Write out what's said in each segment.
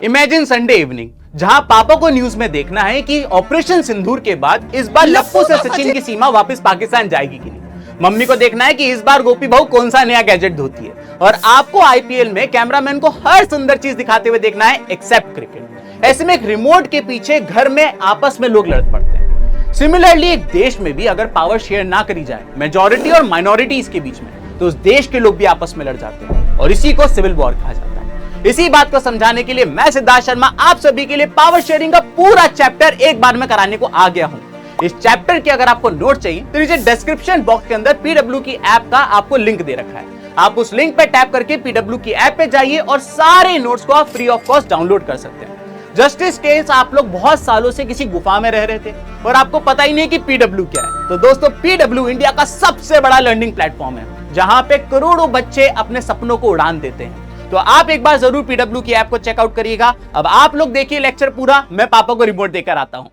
Imagine Sunday evening, जहां पापा को न्यूज में देखना है कि ऑपरेशन सिंदूर के बाद इस बार लप्पू से सचिन की सीमा वापस पाकिस्तान जाएगी कि नहीं। मम्मी को देखना है कि इस बार गोपी बहू कौन सा नया गैजेट धोती है। और आपको आईपीएल में कैमरामैन को हर सुंदर चीज दिखाते हुए देखना है एक्सेप्ट क्रिकेट। ऐसे में एक रिमोट के पीछे घर में आपस में लोग लड़ पड़ते हैं। सिमिलरली एक देश में भी अगर पावर शेयर ना करी जाए मेजॉरिटी और माइनॉरिटीज के बीच में, तो उस देश के लोग भी आपस में लड़ जाते हैं और इसी को सिविल वॉर कहा जाता है। इसी बात को समझाने के लिए मैं सिद्धार्थ शर्मा आप सभी के लिए पावर शेयरिंग का पूरा चैप्टर एक बार में कराने को आ गया हूं। इस चैप्टर के अगर आपको नोट चाहिए तो नीचे डिस्क्रिप्शन बॉक्स के अंदर पीडब्ल्यू की ऐप का आपको लिंक दे रखा है। आप उस लिंक पे टैप करके पीडब्ल्यू की ऐप पे जाइए और सारे नोट्स को आप फ्री ऑफ कॉस्ट डाउनलोड कर सकते हैं। जस्टिस केस आप लोग बहुत सालों से किसी गुफा में रह रहे थे और आपको पता ही नहीं कि पीडब्ल्यू क्या है। तो दोस्तों, पीडब्ल्यू इंडिया का सबसे बड़ा लर्निंग प्लेटफॉर्म है जहां पे करोड़ों बच्चे अपने सपनों को उड़ान देते हैं। तो आप एक बार जरूर पीडब्ल्यू की ऐप को चेकआउट करिएगा। अब आप लोग देखिए लेक्चर पूरा, मैं पापा को रिपोर्ट देकर आता हूं।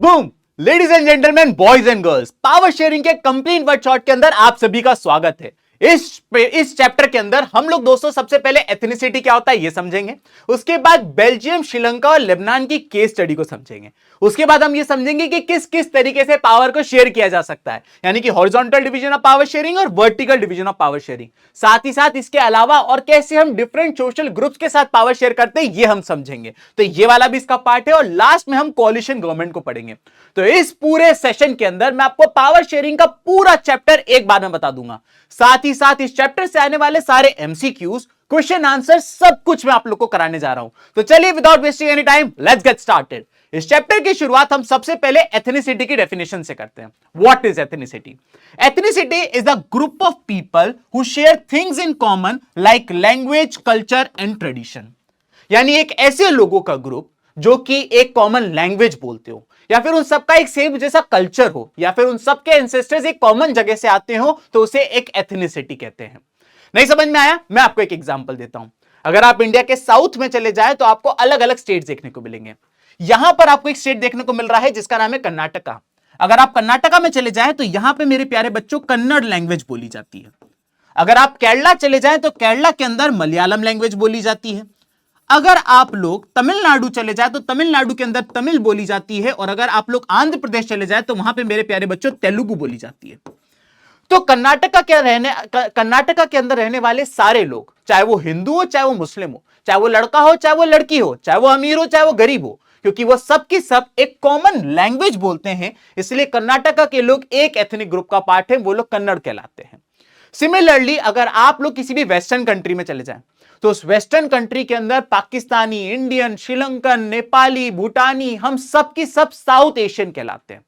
Boom! Ladies and gentleman, boys and girls, power sharing के कंप्लीट वर्ड शॉर्ट के अंदर आप सभी का स्वागत है। इस चैप्टर के अंदर हम लोग दोस्तों सबसे पहले एथनिसिटी क्या होता है ये समझेंगे। उसके बाद बेल्जियम, श्रीलंका और लेबनान की केस स्टडी को समझेंगे। उसके बाद हम ये समझेंगे कि किस किस तरीके से पावर को शेयर किया जा सकता है, यानी कि horizontal division of power sharing और vertical division of power sharing. साथ ही साथ इसके अलावा और कैसे हम डिफरेंट सोशल ग्रुप्स के साथ पावर शेयर करते हैं ये हम समझेंगे। तो ये वाला भी इसका पार्ट है और लास्ट में हम कोalition गवर्नमेंट को पढ़ेंगे। तो इस पूरे सेशन के अंदर मैं आपको पावर शेयरिंग का पूरा चैप्टर एक बार में बता दूंगा। साथ ही साथ इस चैप्टर से आने वाले सारे एमसीक्यूज, क्वेश्चन आंसर सब कुछ मैं आप लोग को कराने जा रहा हूं। तो चलिए without wasting any time let's get started. इस चैप्टर की शुरुआत हम सबसे पहले एथनिसिटी की डेफिनेशन से करते हैं। What is ethnicity? Ethnicity is the group of people who share things in common like language, culture and tradition. यानी एक ऐसे लोगों का ग्रुप जो कि एक कॉमन लैंग्वेज बोलते हो, या फिर उन सबका एक सेम जैसा कल्चर हो, या फिर उन सबके एंसेस्टर्स एक कॉमन जगह से आते हो, तो उसे एक एथनिसिटी कहते हैं। नहीं समझ में आया? मैं आपको एक एग्जांपल देता हूं। अगर आप इंडिया के साउथ में चले जाए तो आपको अलग अलग स्टेट देखने को मिलेंगे। यहां पर आपको एक स्टेट देखने को मिल रहा है जिसका नाम है कर्नाटका। अगर आप कर्नाटका में चले जाएं तो यहां पे मेरे प्यारे बच्चों कन्नड़ लैंग्वेज बोली जाती है। अगर आप केरला चले जाएं तो केरला के अंदर मलयालम लैंग्वेज बोली जाती है। अगर आप लोग तमिलनाडु चले जाए तो तमिलनाडु के अंदर तमिल बोली जाती है। और अगर आप लोग आंध्र प्रदेश चले जाए तो वहां पे मेरे प्यारे बच्चों तेलुगु बोली जाती है। तो कर्नाटका के अंदर रहने वाले सारे लोग, चाहे वो हिंदू हो, चाहे वो मुस्लिम हो, चाहे वो लड़का हो, चाहे वो लड़की हो, चाहे वो अमीर हो, चाहे वो गरीब हो, क्योंकि वो सब की सब एक कॉमन लैंग्वेज बोलते हैं, इसलिए कर्नाटका के लोग एक एथनिक ग्रुप का पार्ट है, वो लोग कन्नड़ कहलाते हैं। सिमिलरली अगर आप लोग किसी भी वेस्टर्न कंट्री में चले जाएं तो उस वेस्टर्न कंट्री के अंदर पाकिस्तानी, इंडियन, श्रीलंकन, नेपाली, भूटानी, हम सब की सब साउथ एशियन कहलाते हैं।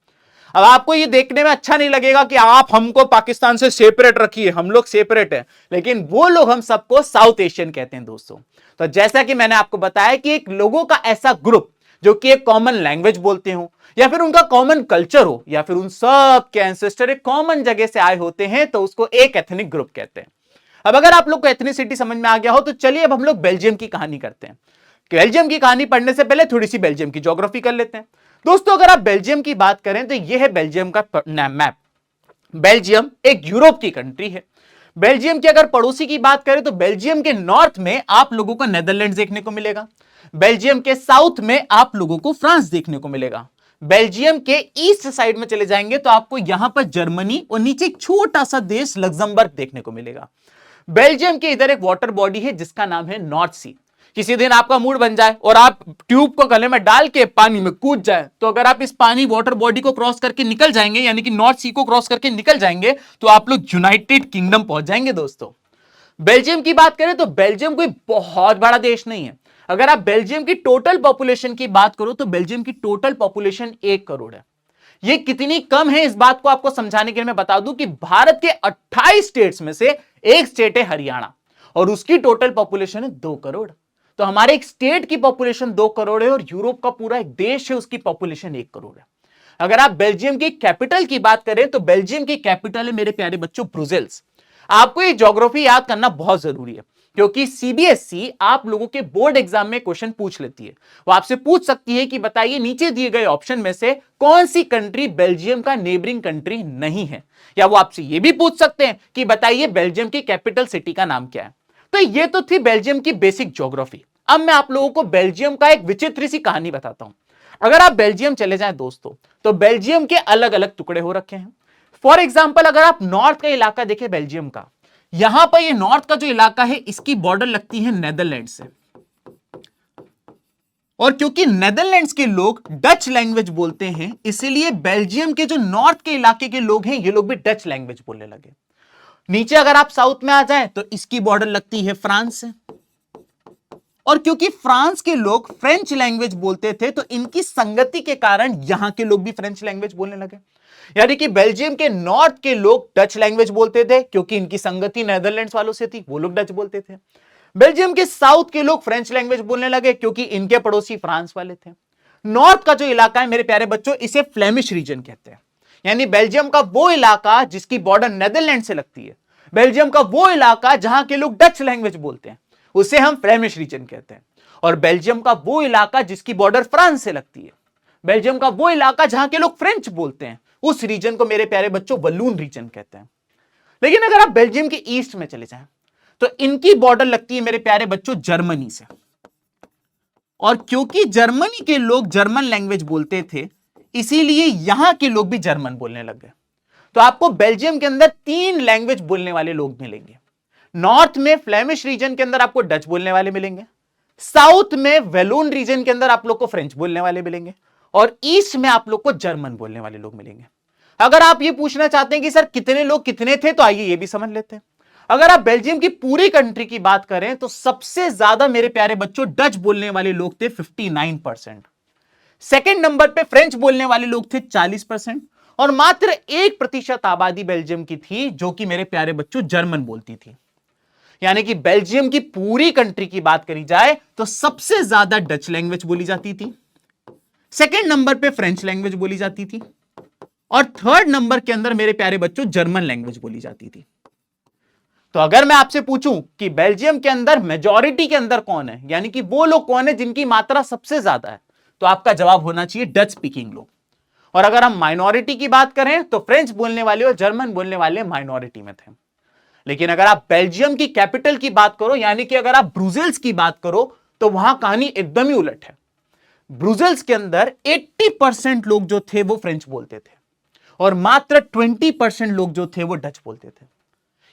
अब आपको ये देखने में अच्छा नहीं लगेगा कि आप हमको पाकिस्तान से सेपरेट रखिए, हम लोग सेपरेट हैं, लेकिन वो लोग हम सबको साउथ एशियन कहते हैं दोस्तों। तो जैसा कि मैंने आपको बताया कि एक लोगों का ऐसा ग्रुप जो कि एक कॉमन लैंग्वेज बोलते हो, या फिर उनका कॉमन कल्चर हो, या फिर उन सब के एंसेस्टर एक कॉमन जगह से आए होते हैं, तो उसको एक एथनिक ग्रुप कहते हैं। अब अगर आप लोग को एथनिसिटी समझ में आ गया हो तो चलिए अब हम लोग बेल्जियम की कहानी करते हैं। बेल्जियम की कहानी पढ़ने से पहले थोड़ी सी बेल्जियम की ज्योग्राफी कर लेते हैं। दोस्तों, अगर आप बेल्जियम की बात करें तो यह है बेल्जियम का मैप। बेल्जियम एक यूरोप की कंट्री है। बेल्जियम की अगर पड़ोसी की बात करें तो बेल्जियम के नॉर्थ में आप लोगों को नेदरलैंड्स देखने को मिलेगा। बेल्जियम के साउथ में आप लोगों को फ्रांस देखने को मिलेगा। बेल्जियम के ईस्ट साइड में चले जाएंगे तो आपको यहां पर जर्मनी और नीचे एक छोटा सा देश लग्जमबर्ग देखने को मिलेगा। बेल्जियम के इधर एक वाटर बॉडी है जिसका नाम है नॉर्थ सी। किसी दिन आपका मूड बन जाए और आप ट्यूब को गले में डाल के पानी में कूद जाए, तो अगर आप इस पानी वाटर बॉडी को क्रॉस करके निकल जाएंगे, यानी कि नॉर्थ सी को क्रॉस करके निकल जाएंगे, तो आप लोग यूनाइटेड किंगडम पहुंच जाएंगे दोस्तों। बेल्जियम की बात करें तो बेल्जियम कोई बहुत बड़ा देश नहीं है। अगर आप बेल्जियम की टोटल पॉपुलेशन की बात करो तो बेल्जियम की टोटल पॉपुलेशन 1 करोड़ है। ये कितनी कम है इस बात को आपको समझाने के लिए मैं बता दूं कि भारत के 28 स्टेट्स में से एक स्टेट है हरियाणा और उसकी टोटल पॉपुलेशन है 2 करोड़। तो हमारे एक स्टेट की पॉपुलेशन 2 करोड़ है और यूरोप का पूरा एक देश है उसकी पॉपुलेशन 1 करोड़ है। अगर आप बेल्जियम की कैपिटल की बात करें तो बेल्जियम की कैपिटल है मेरे प्यारे बच्चों ब्रुसेल्स। आपको ये ज्योग्राफी याद करना बहुत जरूरी है क्योंकि सीबीएसई आप लोगों के बोर्ड एग्जाम में क्वेश्चन पूछ लेती है। वो आपसे पूछ सकती है कि बताइए नीचे दिए गए ऑप्शन में से कौन सी कंट्री बेल्जियम का नेबरिंग कंट्री नहीं है, या वो आपसे ये भी पूछ सकते हैं कि बताइए बेल्जियम की कैपिटल सिटी का नाम क्या है। तो ये तो थी बेल्जियम की बेसिक ज्योग्राफी। अब मैं आप लोगों को बेल्जियम का एक विचित्र सी कहानी बताता हूं। अगर आप बेल्जियम चले जाएं दोस्तों, तो बेल्जियम के अलग अलग टुकड़े हो रखे हैं। फॉर एग्जाम्पल, अगर आप नॉर्थ का इलाका देखें बेल्जियम का, यहां पर ये नॉर्थ का जो इलाका है इसकी बॉर्डर लगती है नेदरलैंड से, और क्योंकि नेदरलैंड्स के लोग डच लैंग्वेज बोलते हैं, इसलिए बेल्जियम के जो नॉर्थ के इलाके के लोग हैं ये लोग भी डच लैंग्वेज बोलने लगे। नीचे अगर आप साउथ में आ जाएं तो इसकी बॉर्डर लगती है फ्रांस से, और क्योंकि फ्रांस के लोग फ्रेंच लैंग्वेज बोलते थे तो इनकी संगति के कारण यहां के लोग भी फ्रेंच लैंग्वेज बोलने लगे। यानी कि बेल्जियम के नॉर्थ के लोग डच लैंग्वेज बोलते थे क्योंकि इनकी संगति नेदरलैंड्स वालों से थी, वो लोग डच बोलते थे। बेल्जियम के साउथ के लोग फ्रेंच लैंग्वेज बोलने लगे क्योंकि इनके पड़ोसी फ्रांस वाले थे। नॉर्थ का जो इलाका है मेरे प्यारे बच्चों, इसे फ्लेमिश रीजन कहते हैं। यानी बेल्जियम का वो इलाका जिसकी बॉर्डर नेदरलैंड से लगती है, बेल्जियम का वो इलाका जहां के लोग डच लैंग्वेज बोलते हैं, उसे हम फ्लेमिश रीजन कहते हैं। और बेल्जियम का वो इलाका जिसकी बॉर्डर फ्रांस से लगती है, बेल्जियम का वो इलाका जहां के लोग फ्रेंच बोलते हैं, उस रीजन को मेरे प्यारे बच्चों वलून रीजन कहते हैं। लेकिन अगर आप बेल्जियम के ईस्ट में चले जाएं तो इनकी बॉर्डर लगती है मेरे प्यारे बच्चों जर्मनी से, और क्योंकि जर्मनी के लोग जर्मन लैंग्वेज बोलते थे इसीलिए यहां के लोग भी जर्मन बोलने लग गए। तो आपको बेल्जियम के अंदर 3 लैंग्वेज बोलने वाले लोग मिलेंगे। नॉर्थ में फ्लेमिश रीजन के अंदर आपको डच बोलने वाले मिलेंगे, साउथ में वेलोन रीजन के अंदर आप लोग को फ्रेंच बोलने वाले मिलेंगे, और ईस्ट में आप लोग को जर्मन बोलने वाले लोग मिलेंगे। अगर आप ये पूछना चाहते हैं कि सर कितने लोग कितने थे, तो आइए ये भी समझ लेते हैं। अगर आप बेल्जियम की पूरी कंट्री की बात करें तो सबसे ज्यादा मेरे प्यारे बच्चों डच बोलने वाले लोग थे 59%, सेकेंड नंबर पे फ्रेंच बोलने वाले लोग थे 40%, और मात्र 1% आबादी बेल्जियम की थी जो कि मेरे प्यारे बच्चों जर्मन बोलती थी। यानी कि बेल्जियम की पूरी कंट्री की बात करी जाए तो सबसे ज्यादा डच लैंग्वेज बोली जाती थी, सेकेंड नंबर पे फ्रेंच लैंग्वेज बोली जाती थी, और थर्ड नंबर के अंदर मेरे प्यारे बच्चों जर्मन लैंग्वेज बोली जाती थी। तो अगर मैं आपसे पूछूं कि बेल्जियम के अंदर मेजॉरिटी के अंदर कौन है, यानी कि वो लोग कौन है जिनकी मात्रा सबसे ज्यादा है, तो आपका जवाब होना चाहिए डच स्पीकिंग लोग। और अगर हम माइनॉरिटी की बात करें तो फ्रेंच बोलने वाले और जर्मन बोलने वाले माइनॉरिटी में थे। लेकिन अगर आप बेल्जियम की कैपिटल की बात करो, यानी कि अगर आप ब्रुसेल्स की बात करो, तो वहां कहानी एकदम ही उलट है। ब्रुसेल्स के अंदर 80% लोग जो थे वो फ्रेंच बोलते थे, और मात्र 20% लोग जो थे वो डच बोलते थे।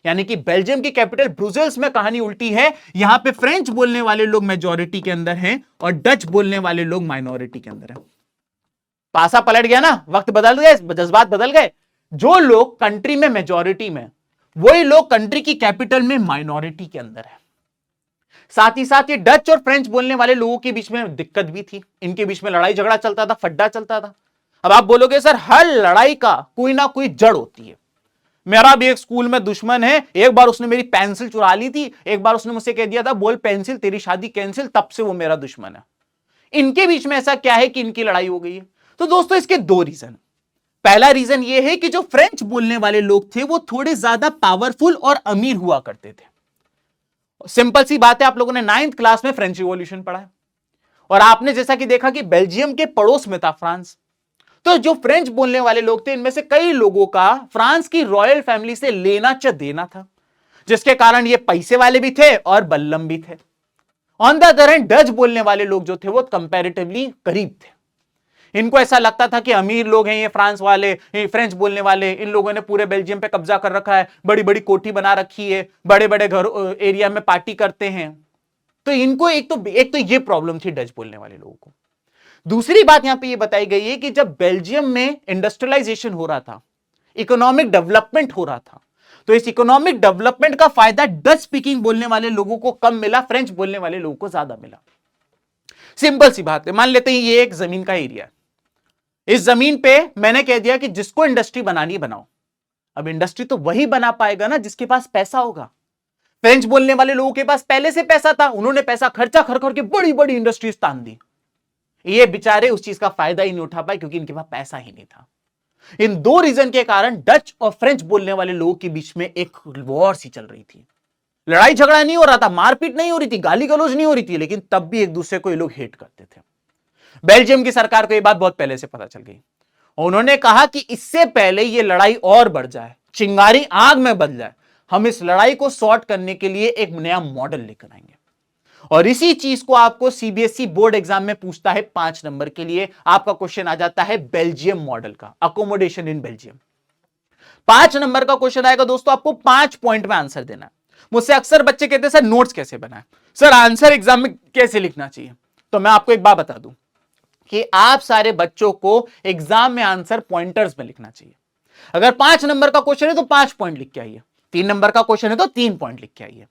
यानी कि बेल्जियम की कैपिटल ब्रुसेल्स में कहानी उल्टी है, यहां पे फ्रेंच बोलने वाले लोग मेजॉरिटी के अंदर हैं और डच बोलने वाले लोग माइनॉरिटी के अंदर हैं। पासा पलट गया ना, वक्त बदल गए, जज्बात बदल गए। जो लोग कंट्री में मेजॉरिटी में, वही लोग कंट्री की कैपिटल में माइनॉरिटी के अंदर है। साथ ही साथ ये डच और फ्रेंच बोलने वाले लोगों के बीच में दिक्कत भी थी, इनके बीच में लड़ाई झगड़ा चलता था, फड्डा चलता था। अब आप बोलोगे सर हर लड़ाई का कोई ना कोई जड़ होती है। मेरा भी एक स्कूल में दुश्मन है, एक बार उसने मेरी पेंसिल चुरा ली थी, एक बार उसने मुझसे कह दिया था बोल पेंसिल तेरी शादी कैंसिल, तब से वो मेरा दुश्मन है। इनके बीच में ऐसा क्या है कि इनकी लड़ाई हो गई है? तो दोस्तों इसके 2 रीजन। पहला रीजन ये है कि जो फ्रेंच बोलने वाले लोग थे वो थोड़े ज्यादा पावरफुल और अमीर हुआ करते थे। सिंपल सी बात है, आप लोगों ने 9th क्लास में फ्रेंच रिवॉल्यूशन पढ़ा है, और आपने जैसा कि देखा कि बेल्जियम के पड़ोस में था फ्रांस। तो जो फ्रेंच बोलने वाले लोग थे इनमें से कई लोगों का फ्रांस की रॉयल फैमिली से लेना च देना था, जिसके कारण ये पैसे वाले भी थे और बल्लम भी थे। On the other hand Dutch बोलने वाले लोग जो थे वो कंपैरेटिवली करीब थे। इनको ऐसा लगता था कि अमीर लोग हैं ये फ्रांस वाले, ये फ्रेंच बोलने वाले, इन लोगों ने पूरे बेल्जियम पे कब्जा कर रखा है, बड़ी बड़ी कोठी बना रखी है, बड़े बड़े घर एरिया में पार्टी करते हैं। तो इनको एक तो ये प्रॉब्लम थी डच बोलने वाले लोगों को। दूसरी बात यहां पे ये बताई गई है कि जब बेल्जियम में इंडस्ट्रियलाइजेशन हो रहा था, इकोनॉमिक डेवलपमेंट हो रहा था, तो इस इकोनॉमिक डेवलपमेंट का फायदा डच स्पीकिंग बोलने वाले लोगों को कम मिला, फ्रेंच बोलने वाले लोगों को ज्यादा मिला। सिंपल सी बात है, मान लेते हैं ये एक जमीन का एरिया है, इस जमीन पे मैंने कह दिया कि जिसको इंडस्ट्री बनानी बनाओ। अब इंडस्ट्री तो वही बना पाएगा ना जिसके पास पैसा होगा। फ्रेंच बोलने वाले लोगों के पास पहले से पैसा था, उन्होंने पैसा खर्चा कर करके बड़ी बड़ी इंडस्ट्रीज तान दी। ये बेचारे उस चीज का फायदा ही नहीं उठा पाए क्योंकि इनके पास पैसा ही नहीं था। इन 2 रीजन के कारण डच और फ्रेंच बोलने वाले लोगों के बीच में एक वॉर सी चल रही थी। लड़ाई झगड़ा नहीं हो रहा था, मारपीट नहीं हो रही थी, गाली गलौज नहीं हो रही थी, लेकिन तब भी एक दूसरे को ये लोग हेट करते थे। बेल्जियम की सरकार को यह बात बहुत पहले से पता चल गई, उन्होंने कहा कि इससे पहले यह लड़ाई और बढ़ जाए, चिंगारी आग में बदल जाए, हम इस लड़ाई को सॉर्ट करने के लिए एक नया मॉडल लेकर आएंगे। और इसी चीज को आपको सीबीएसई बोर्ड एग्जाम में पूछता है 5 नंबर के लिए। आपका क्वेश्चन आ जाता है बेल्जियम मॉडल का, अकोमोडेशन इन बेल्जियम। 5 नंबर का क्वेश्चन आएगा दोस्तों, आपको 5 पॉइंट में आंसर देना है। मुझसे अक्सर बच्चे कहते हैं सर नोट्स कैसे बनाए, सर आंसर एग्जाम में कैसे लिखना चाहिए। तो मैं आपको एक बात बता दूं कि आप सारे बच्चों को एग्जाम में आंसर पॉइंटर्स में लिखना चाहिए। अगर 5 नंबर का क्वेश्चन है तो 5 पॉइंट लिख के आइए, 3 नंबर का क्वेश्चन है तो 3 पॉइंट लिख के आइए।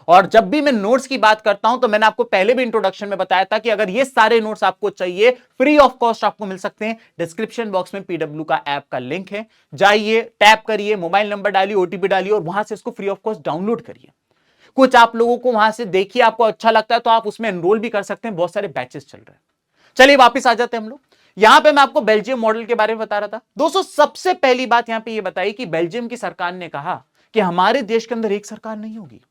और जब भी मैं नोट्स की बात करता हूं तो मैंने आपको पहले भी इंट्रोडक्शन में बताया था कि अगर ये सारे नोट्स आपको चाहिए फ्री ऑफ कॉस्ट आपको मिल सकते हैं। डिस्क्रिप्शन बॉक्स में पीडब्ल्यू का ऐप का लिंक है, जाइए टैप करिए, मोबाइल नंबर डालिए, ओटीपी डालिए और वहां से इसको फ्री ऑफ कॉस्ट डाउनलोड करिए। कुछ आप लोगों को वहां से देखिए, आपको अच्छा लगता है तो आप उसमें एनरोल भी कर सकते हैं, बहुत सारे बैचेस चल रहे हैं। चलिए वापस आ जाते हैं हम लोग। यहां पे मैं आपको बेल्जियम मॉडल के बारे में बता रहा था दोस्तों। सबसे पहली बात यहां पे ये बताई कि बेल्जियम की सरकार ने कहा कि हमारे देश के अंदर एक सरकार नहीं होगी,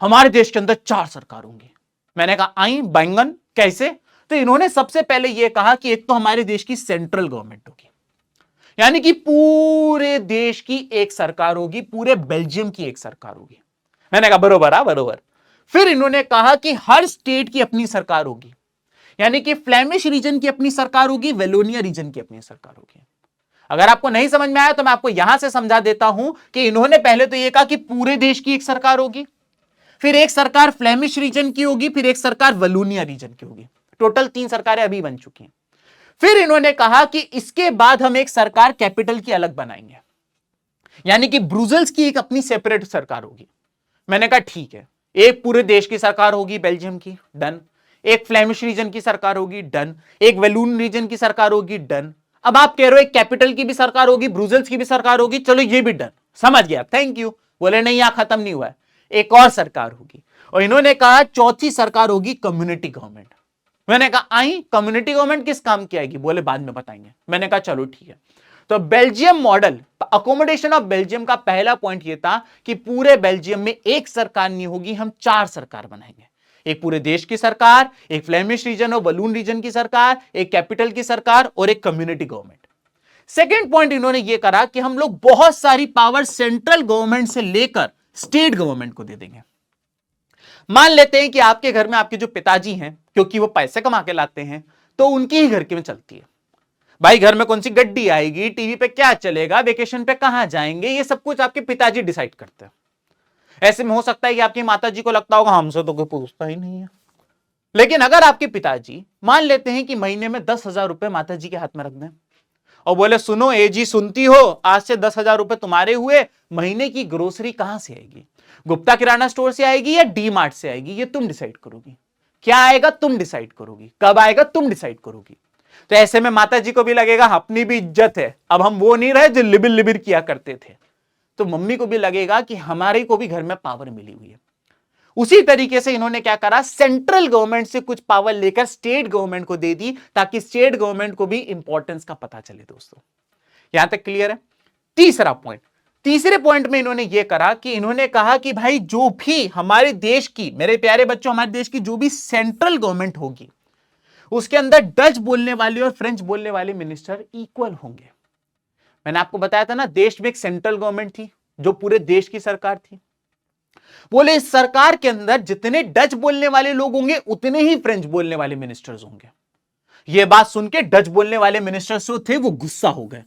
हमारे देश के अंदर 4 सरकार होंगी। मैंने कहा आई बैंगन कैसे? तो इन्होंने सबसे पहले यह कहा कि एक तो हमारे देश की सेंट्रल गवर्नमेंट होगी, यानी कि पूरे देश की एक सरकार होगी, पूरे बेल्जियम की एक सरकार होगी। मैंने कहा बरोबर, बरोबर। फिर इन्होंने कहा कि हर स्टेट की अपनी सरकार होगी, यानी कि फ्लेमिश रीजन की अपनी सरकार होगी, वेलोनिया रीजन की अपनी सरकार होगी। अगर आपको नहीं समझ में आया तो मैं आपको यहां से समझा देता हूं कि इन्होंने पहले तो यह कहा कि पूरे देश की एक सरकार होगी, फिर एक सरकार फ्लेमिश रीजन की होगी, फिर एक सरकार वलोनिया रीजन की होगी। टोटल 3 सरकारें अभी बन चुकी हैं। फिर इन्होंने कहा कि इसके बाद हम एक सरकार कैपिटल की अलग बनाएंगे, यानी कि ब्रुसेल्स की एक अपनी सेपरेट सरकार होगी। मैंने कहा ठीक है, एक पूरे देश की सरकार होगी बेल्जियम की, डन। एक फ्लेमिश रीजन की सरकार होगी, डन। एक वैलून रीजन की सरकार होगी, डन। अब आप कह रहे हो एक कैपिटल की भी सरकार होगी, ब्रुसेल्स की भी सरकार होगी, चलो ये भी डन, समझ गया, थैंक यू। बोले नहीं, यहां खत्म नहीं हुआ है, एक और सरकार होगी। और इन्होंने कहा चौथी सरकार होगी कम्युनिटी गवर्नमेंट। मैंने कहा आई कम्युनिटी गवर्नमेंट किस काम की आएगी? बोले बाद में बताएंगे। मैंने कहा चलो ठीक है। तो Belgium model, accommodation of Belgium का पहला पॉइंट यह था कि पूरे बेल्जियम में एक सरकार नहीं होगी, हम 4 सरकार बनाएंगे। एक पूरे देश की सरकार, एक फ्लेमिश रीजन और वलून रीजन की सरकार, एक कैपिटल की सरकार और एक कम्युनिटी गवर्नमेंट। सेकेंड पॉइंट इन्होंने यह करा कि हम लोग बहुत सारी पावर सेंट्रल गवर्नमेंट से लेकर स्टेट गवर्नमेंट को दे देंगे। मान लेते हैं कि आपके घर में आपके जो पिताजी हैं, क्योंकि वो पैसे कमा के लाते हैं, तो उनकी ही घर की में चलती है। भाई घर में कौन सी गड्डी आएगी, टीवी पे क्या चलेगा, वेकेशन पे कहां जाएंगे, ये सब कुछ आपके पिताजी डिसाइड करते हैं। ऐसे में हो सकता है कि आपकी माताजी को लगता होगा हमसे तो कोई पूछता ही नहीं है। लेकिन अगर आपके पिताजी मान लेते हैं कि महीने में 10,000 रुपए माताजी के हाथ में रख दें और बोले सुनो ए जी सुनती हो, आज से 10,000 रुपए तुम्हारे हुए, महीने की ग्रोसरी कहां से आएगी? गुप्ता किराना स्टोर से आएगी या डी मार्ट से आएगी? ये तुम डिसाइड करोगी। क्या आएगा तुम डिसाइड करोगी, कब आएगा तुम डिसाइड करोगी। तो ऐसे में माताजी को भी लगेगा अपनी भी इज्जत है, अब हम वो नहीं रहे जो लिबिर लिबिर किया करते थे। तो मम्मी को भी लगेगा कि हमारे को भी घर में पावर मिली हुई है। उसी तरीके से इन्होंने क्या करा, सेंट्रल गवर्नमेंट से कुछ पावर लेकर स्टेट गवर्नमेंट को दे दी, ताकि स्टेट गवर्नमेंट को भी इंपॉर्टेंस का पता चले। दोस्तों यहां तक क्लियर है? तीसरा पॉइंट, तीसरे पॉइंट में इन्होंने यह करा कि इन्होंने कहा कि भाई जो भी हमारे देश की, मेरे प्यारे बच्चों, हमारे देश की जो भी सेंट्रल गवर्नमेंट होगी उसके अंदर डच बोलने वाले और फ्रेंच बोलने वाले मिनिस्टर इक्वल होंगे। मैंने आपको बताया था ना, देश में एक सेंट्रल गवर्नमेंट थी जो पूरे देश की सरकार थी। बोले इस सरकार के अंदर जितने डच बोलने वाले लोग होंगे उतने ही फ्रेंच बोलने वाले मिनिस्टर्स होंगे। यह बात सुन के डच बोलने वाले मिनिस्टर्स जो थे वो गुस्सा हो गए।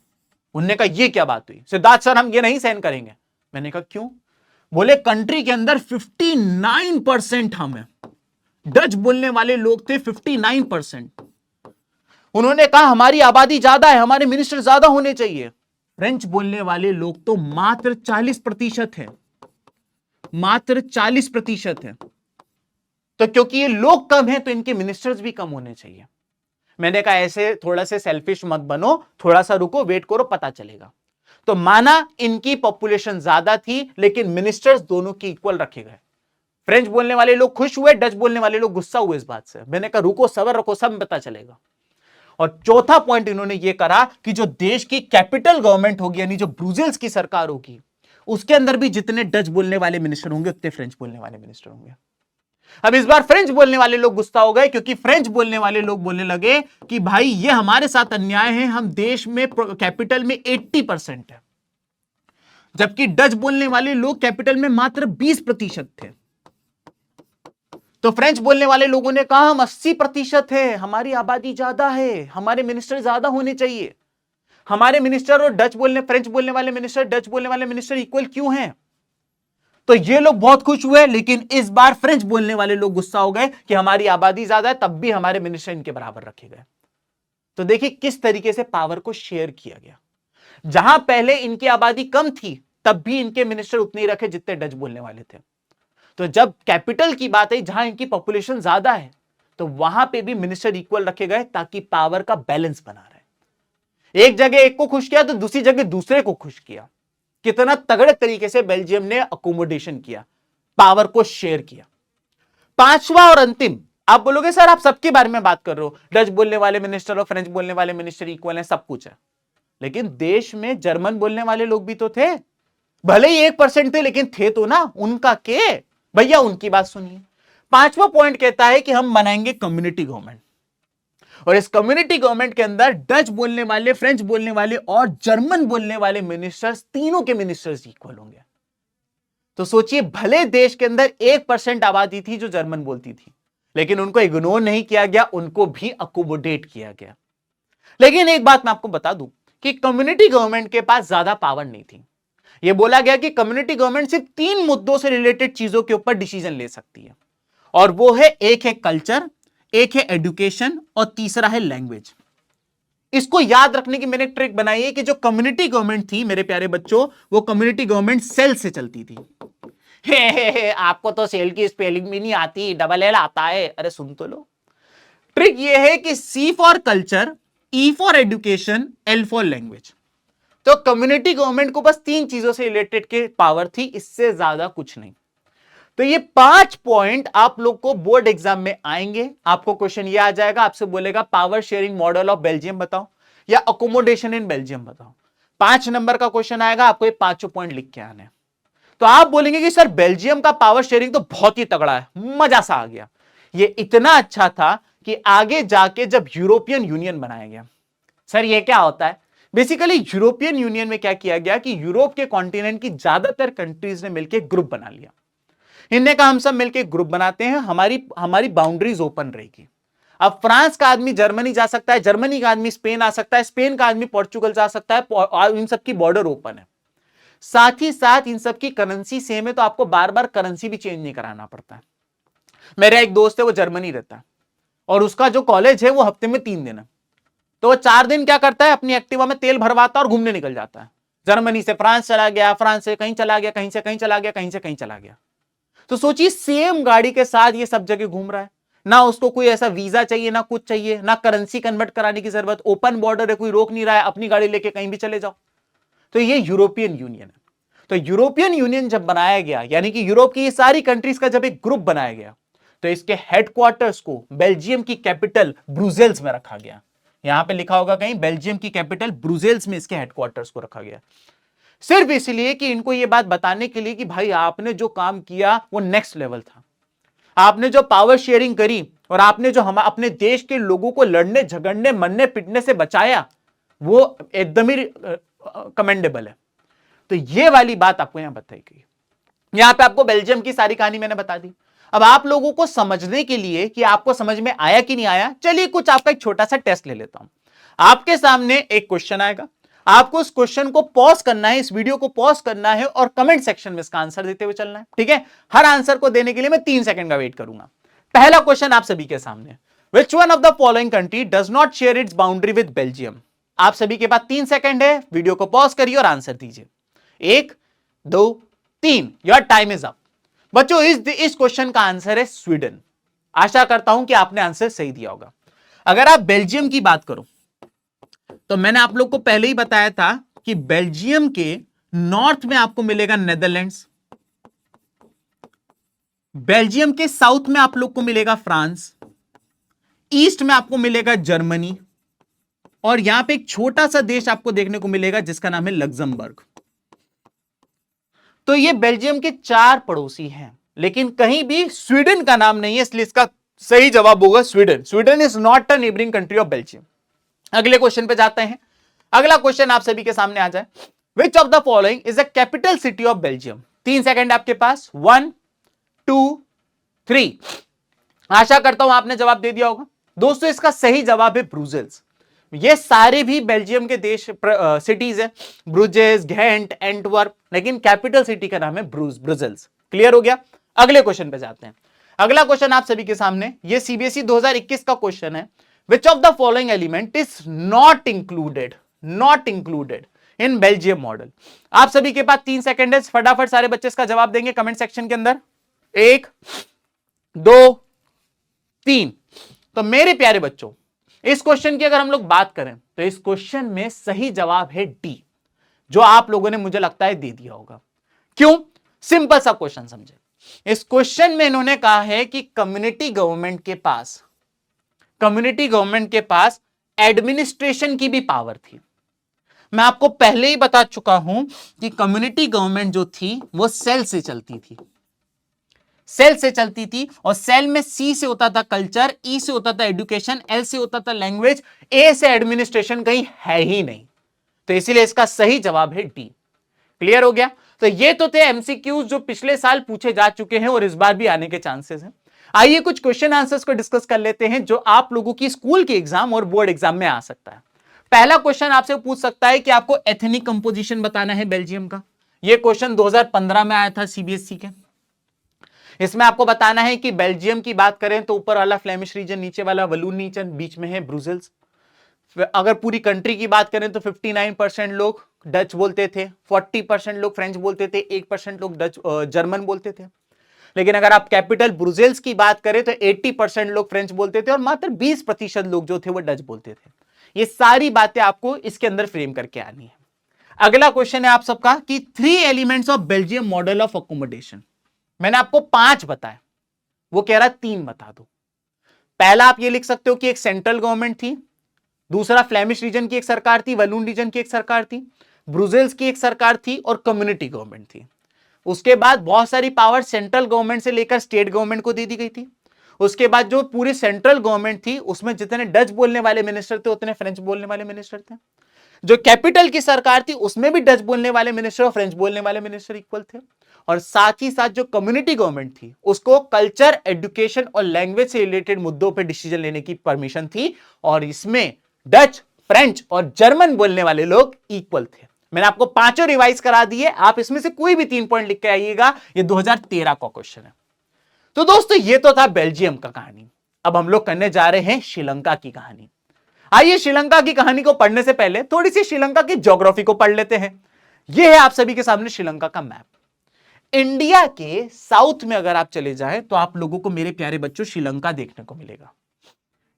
उन्होंने कहा यह क्या बात हुई सिद्धार्थ सर, हम ये नहीं सहन करेंगे। मैंने कहा क्यों? बोले कंट्री के अंदर 59% हम हैं, डच बोलने वाले लोग थे 59%। उन्होंने कहा हमारी आबादी ज्यादा है, हमारे मिनिस्टर ज्यादा होने चाहिए। फ्रेंच बोलने वाले लोग तो मात्र 40% है, मात्र 40% है। तो क्योंकि ये लोग कम हैं तो इनके मिनिस्टर्स भी कम होने चाहिए। मैंने कहा ऐसे थोड़ा से सेल्फिश मत बनो, थोड़ा सा रुको, वेट करो, पता चलेगा। तो माना इनकी पॉपुलेशन ज्यादा थी लेकिन मिनिस्टर्स दोनों की इक्वल रखे गए। फ्रेंच बोलने वाले लोग खुश हुए, डच बोलने वाले लोग गुस्सा हुए इस बात से। मैंने कहा रुको, सबर रखो, सब पता चलेगा। और चौथा पॉइंट इन्होंने यह करा कि जो देश की कैपिटल गवर्नमेंट होगी, यानी जो ब्रुसेल्स की सरकार होगी, उसके अंदर भी जितने डच बोलने वाले मिनिस्टर होंगे उतने फ्रेंच बोलने वाले मिनिस्टर होंगे। अब इस बार फ्रेंच बोलने वाले लोग गुस्सा हो गए, क्योंकि फ्रेंच बोलने वाले लोग बोलने लगे कि भाई ये हमारे साथ अन्याय है, हम देश में कैपिटल में 80% है, जबकि डच बोलने वाले लोग कैपिटल में मात्र 20% थे। तो फ्रेंच बोलने वाले लोगों ने कहा हम 80% है, हमारी आबादी ज्यादा है, हमारे मिनिस्टर ज्यादा होने चाहिए। हमारे मिनिस्टर और फ्रेंच बोलने वाले मिनिस्टर, डच बोलने वाले मिनिस्टर इक्वल क्यों हैं? तो ये लोग बहुत खुश हुए, लेकिन इस बार फ्रेंच बोलने वाले लोग गुस्सा हो गए कि हमारी आबादी ज्यादा है, तब भी हमारे मिनिस्टर इनके बराबर रखे गए। तो देखिए किस तरीके से पावर को शेयर किया गया। जहां पहले इनकी आबादी कम थी, तब भी इनके मिनिस्टर उतने ही रखे जितने डच बोलने वाले थे। तो जब कैपिटल की बात आई, जहां इनकी पॉपुलेशन ज्यादा है, तो वहां पे भी मिनिस्टर इक्वल रखे गए ताकि पावर का बैलेंस बना रहे। एक जगह एक को खुश किया तो दूसरी जगह दूसरे को खुश किया। कितना तगड़े तरीके से बेल्जियम ने अकोमोडेशन किया, पावर को शेयर किया। पांचवा और अंतिम, आप बोलोगे सर आप सबके बारे में बात कर रहे हो, डच बोलने वाले मिनिस्टर और फ्रेंच बोलने वाले मिनिस्टर इक्वल हैं, सब कुछ है, लेकिन देश में जर्मन बोलने वाले लोग भी तो थे। भले ही 1% थे, लेकिन थे तो ना। उनका के भैया, उनकी बात सुनिए। पांचवा पॉइंट कहता है कि हम बनाएंगे कम्युनिटी गवर्नमेंट, और इस कम्युनिटी गवर्नमेंट के अंदर डच बोलने वाले, फ्रेंच बोलने वाले और जर्मन बोलने वाले मिनिस्टर्स, तीनों के मिनिस्टर्स इक्वल होंगे। तो सोचिए, भले देश के अंदर 1% आबादी थी जो जर्मन बोलती थी, लेकिन उनको इग्नोर नहीं किया गया, उनको भी अकोमोडेट किया गया। लेकिन एक बात मैं आपको बता दूं कि कम्युनिटी गवर्नमेंट के पास ज्यादा पावर नहीं थी। यह बोला गया कि कम्युनिटी गवर्नमेंट सिर्फ 3 मुद्दों से रिलेटेड चीजों के ऊपर डिसीजन ले सकती है, और वो है, एक है कल्चर, एक है एजुकेशन, और तीसरा है लैंग्वेज। इसको याद रखने की मैंने एक ट्रिक बनाई है कि जो कम्युनिटी गवर्नमेंट थी मेरे प्यारे बच्चों, वो कम्युनिटी गवर्नमेंट सेल से चलती थी। हे, आपको तो सेल की स्पेलिंग भी नहीं आती, डबल एल आता है। अरे सुन तो लो। ट्रिक ये है कि C for culture, E for education, L for language. तो कम्युनिटी गवर्नमेंट को बस 3 चीजों से रिलेटेड के पावर थी, इससे ज्यादा कुछ नहीं। तो ये 5 पॉइंट आप लोग को बोर्ड एग्जाम में आएंगे। आपको क्वेश्चन ये आ जाएगा, आपसे बोलेगा power sharing model of Belgium बताओ, या अकोमोडेशन इन बेल्जियम बताओ। 5 नंबर का क्वेश्चन आएगा, आपको ये 5 पॉइंट लिख के आने। तो आप बोलेंगे कि सर बेल्जियम का पावर शेयरिंग तो बहुत ही तगड़ा है, मजा सा आ गया। ये इतना अच्छा था कि आगे जाके जब यूरोपियन यूनियन बनाया गया, सर ये क्या होता है? बेसिकली यूरोपियन यूनियन में क्या किया गया कि यूरोप के कॉन्टिनेंट की ज्यादातर कंट्रीज ने मिलकर ग्रुप बना लिया। इनने कहा हम सब मिलकर ग्रुप बनाते हैं, हमारी बाउंड्रीज ओपन रहेगी। अब फ्रांस का आदमी जर्मनी जा सकता है, जर्मनी का आदमी स्पेन आ सकता है, स्पेन का आदमी पोर्चुगल जा सकता है, इन सबकी बॉर्डर ओपन है। साथ ही साथ इन सबकी करेंसी सेम है, तो आपको बार बार करेंसी भी चेंज नहीं कराना पड़ता है। मेरा एक दोस्त है, वो जर्मनी रहता है, और उसका जो कॉलेज है वो हफ्ते में 3 दिन है। तो वो 4 दिन क्या करता है, अपनी एक्टिवा में तेल भरवाता है और घूमने निकल जाता है। जर्मनी से फ्रांस चला गया, फ्रांस से कहीं चला गया, कहीं से कहीं चला गया, कहीं से कहीं चला गया। तो सोचिए, सेम गाड़ी के साथ ये सब जगह घूम रहा है, ना उसको कोई ऐसा वीजा चाहिए, ना कुछ चाहिए, ना करेंसी कन्वर्ट कराने की जरूरत, ओपन बॉर्डर है, कोई रोक नहीं रहा है, अपनी गाड़ी लेके कहीं भी चले जाओ। तो ये यूरोपियन यूनियन है। तो यूरोपियन यूनियन जब बनाया गया, यानी कि यूरोप की ये सारी कंट्रीज का जब एक ग्रुप बनाया गया, तो इसके हेडक्वार्टर्स को बेल्जियम की कैपिटल ब्रुसेल्स में रखा गया। यहां पे लिखा होगा कहीं, बेल्जियम की कैपिटल ब्रुसेल्स में इसके हेडक्वार्टर्स को रखा गया, सिर्फ इसलिए कि इनको यह बात बताने के लिए कि भाई आपने जो काम किया वो नेक्स्ट लेवल था। आपने जो पावर शेयरिंग करी, और आपने जो हम अपने देश के लोगों को लड़ने झगड़ने मरने पिटने से बचाया, वो एकदम ही कमेंडेबल है। तो ये वाली बात आपको यहां बताई गई। यहां पे आपको बेल्जियम की सारी कहानी मैंने बता दी। अब आप लोगों को समझने के लिए कि आपको समझ में आया कि नहीं आया, चलिए कुछ आपका एक छोटा सा टेस्ट ले लेता हूं। आपके सामने एक क्वेश्चन आएगा, आपको उस क्वेश्चन को पॉज करना है, इस वीडियो को पॉज करना है, और कमेंट सेक्शन में इसका आंसर देते हुए चलना है, ठीक है? हर आंसर को देने के लिए मैं 3 सेकंड का वेट करूंगा। पहला क्वेश्चन आप सभी के सामने, which one of the following country does not share its boundary with Belgium? आप सभी के पास 3 सेकंड है, वीडियो को पॉज करिए और आंसर दीजिए। 1 2 3, योर टाइम इज अप। बच्चों, इस क्वेश्चन का आंसर है स्वीडन। आशा करता हूं कि आपने आंसर सही दिया होगा। अगर आप बेल्जियम की बात करो, तो मैंने आप लोग को पहले ही बताया था कि बेल्जियम के नॉर्थ में आपको मिलेगा नेदरलैंड्स, बेल्जियम के साउथ में आप लोग को मिलेगा फ्रांस, ईस्ट में आपको मिलेगा जर्मनी, और यहां पे एक छोटा सा देश आपको देखने को मिलेगा जिसका नाम है लग्जमबर्ग। तो ये बेल्जियम के 4 पड़ोसी हैं, लेकिन कहीं भी स्वीडन का नाम नहीं है, इसलिए इसका सही जवाब होगा Sweden. Sweden is not a neighbouring country of Belgium. अगले क्वेश्चन पे जाते हैं। अगला क्वेश्चन आप सभी के सामने आ जाए, विच of the following is the capital city of Belgium? 3 second आपके पास, 1 2 3। आशा करता हूं आपने जवाब दे दिया होगा। दोस्तों इसका सही जवाब है ब्रुसेल्स। ये सारे भी बेल्जियम के देश सिटीज है, ब्रुजेस, घेंट, एंटवर्प, लेकिन कैपिटल सिटी का नाम है ब्रुसेल्स। क्लियर हो गया। अगले क्वेश्चन पे जाते हैं। अगला क्वेश्चन आप सभी के सामने, ये सीबीएसई 2021 का क्वेश्चन है। विच of the following element is not included in Belgium model. आप सभी के पास 3 सेकंड है, फटाफट सारे बच्चे इसका जवाब देंगे कमेंट सेक्शन के अंदर। 1 2 3। तो मेरे प्यारे बच्चों, इस क्वेश्चन की अगर हम लोग बात करें तो इस क्वेश्चन में सही जवाब है डी, जो आप लोगों ने मुझे लगता है दे दिया होगा। क्यों? सिंपल सा क्वेश्चन समझे। इस क्वेश्चन में इन्होंने कहा है कि कम्युनिटी गवर्नमेंट के पास एडमिनिस्ट्रेशन की भी पावर थी। मैं आपको पहले ही बता चुका हूं कि कम्युनिटी गवर्नमेंट जो थी वो सेल से चलती थी, और सेल में सी से होता था कल्चर, ई से होता था एजुकेशन, एल से होता था लैंग्वेज, ए से एडमिनिस्ट्रेशन कहीं है ही नहीं। तो इसीलिए इसका सही जवाब है डी। क्लियर हो गया। तो ये तो थे एमसीक्यूज जो पिछले साल पूछे जा चुके हैं और इस बार भी आने के चांसेस हैं। आइए कुछ क्वेश्चन आंसर्स को डिस्कस कर लेते हैं जो आप लोगों की स्कूल के एग्जाम और बोर्ड एग्जाम में आ सकता है। पहला क्वेश्चन आपसे पूछ सकता है कि आपको एथनिक कंपोजिशन बताना है बेल्जियम का। यह क्वेश्चन 2015 में आया था सीबीएसई के। इसमें आपको बताना है कि बेल्जियम की बात करें तो ऊपर वाला फ्लेमिश रीजन, नीचे वाला वलून रीजन, बीच में है ब्रुसेल्स। अगर पूरी कंट्री की बात करें तो 59% लोग डच बोलते थे, 40% लोग फ्रेंच बोलते थे, 1% लोग जर्मन बोलते थे। लेकिन अगर आप कैपिटल ब्रुसेल्स की बात करें तो 80% लोग फ्रेंच बोलते थे और मात्र 20% लोग जो थे वो डच बोलते थे। ये सारी बातें आपको इसके अंदर फ्रेम करके आनी है। अगला क्वेश्चन है आप सबका कि 3 elements of Belgium model of accommodation. मैंने आपको 5 बताया, वो कह रहा 3 बता दो। पहला आप ये लिख सकते हो कि एक सेंट्रल गवर्नमेंट थी, दूसरा फ्लेमिश रीजन की एक सरकार थी, वलून रीजन की एक सरकार थी, ब्रुसेल्स की एक सरकार थी और कम्युनिटी गवर्नमेंट थी। उसके बाद बहुत सारी पावर सेंट्रल गवर्नमेंट से लेकर स्टेट गवर्नमेंट को दे दी गई थी। उसके बाद जो पूरी सेंट्रल गवर्नमेंट थी उसमें जितने डच बोलने वाले मिनिस्टर थे उतने फ्रेंच बोलने वाले मिनिस्टर थे। जो कैपिटल की सरकार थी उसमें भी डच बोलने वाले मिनिस्टर और फ्रेंच बोलने वाले मिनिस्टर इक्वल थे। और साथ ही साथ जो कम्युनिटी गवर्नमेंट थी उसको कल्चर, एजुकेशन और लैंग्वेज से रिलेटेड मुद्दों पर डिसीजन लेने की परमिशन थी, और इसमें डच, फ्रेंच और जर्मन बोलने वाले लोग इक्वल थे। मैंने आपको 5 रिवाइज करा दिए, आप इसमें से कोई भी 3 पॉइंट लिख के आइएगा। ये 2013 का क्वेश्चन है। तो दोस्तों ये तो था बेल्जियम का कहानी। अब हम लोग करने जा रहे हैं श्रीलंका की कहानी। आइए श्रीलंका की कहानी को पढ़ने से पहले थोड़ी सी श्रीलंका की ज्योग्राफी को पढ़ लेते हैं। यह है आप सभी के सामने श्रीलंका का मैप। इंडिया के साउथ में अगर आप चले जाएं तो आप लोगों को मेरे प्यारे बच्चों श्रीलंका देखने को मिलेगा।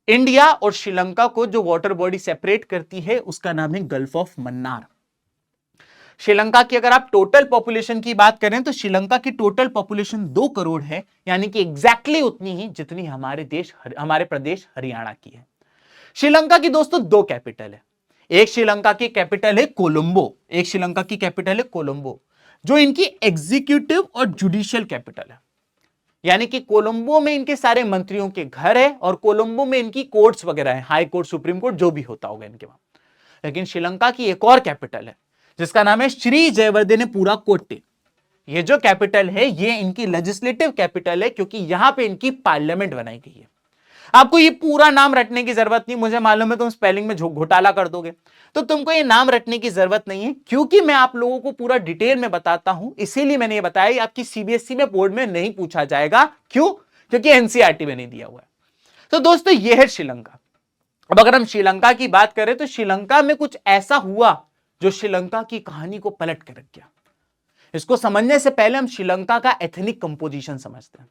इंडिया और श्रीलंका को जो वाटर बॉडी सेपरेट करती है उसका नाम है गल्फ ऑफ मन्नार। श्रीलंका की अगर आप टोटल पॉपुलेशन की बात करें तो श्रीलंका की टोटल पॉपुलेशन 2 करोड़ है, यानी कि एग्जैक्टली उतनी ही जितनी हमारे प्रदेश हरियाणा की है। श्रीलंका की दोस्तों 2 कैपिटल है। एक श्रीलंका की कैपिटल है कोलंबो, जो इनकी एग्जीक्यूटिव और जुडिशियल कैपिटल है। यानी कि कोलंबो में इनके सारे मंत्रियों के घर है और कोलंबो में इनकी कोर्ट्स वगैरह है, हाई कोर्ट, सुप्रीम कोर्ट, जो भी होता होगा इनके वहां। लेकिन श्रीलंका की एक और कैपिटल है जिसका नाम है श्री जयवर्धनेपुरा कोट्टे। ये जो कैपिटल है ये इनकी लेजिस्लेटिव कैपिटल है, क्योंकि यहां पे इनकी पार्लियामेंट बनाई गई है। आपको ये पूरा नाम रटने की जरूरत नहीं, मुझे मालूम है तुम स्पेलिंग में घोटाला कर दोगे, तो तुमको ये नाम रटने की जरूरत नहीं है, क्योंकि मैं आप लोगों को पूरा डिटेल में बताता हूं। इसीलिए मैंने ये बताया आपकी सीबीएसई में, बोर्ड में नहीं पूछा जाएगा। क्यों? क्योंकि एनसीईआरटी में नहीं दिया हुआ है। तो दोस्तों ये है श्रीलंका। अब अगर हम श्रीलंका की बात करें तो श्रीलंका में कुछ ऐसा हुआ जो श्रीलंका की कहानी को पलट के रख गया। इसको समझने से पहले हम श्रीलंका का एथनिक कंपोजिशन समझते हैं।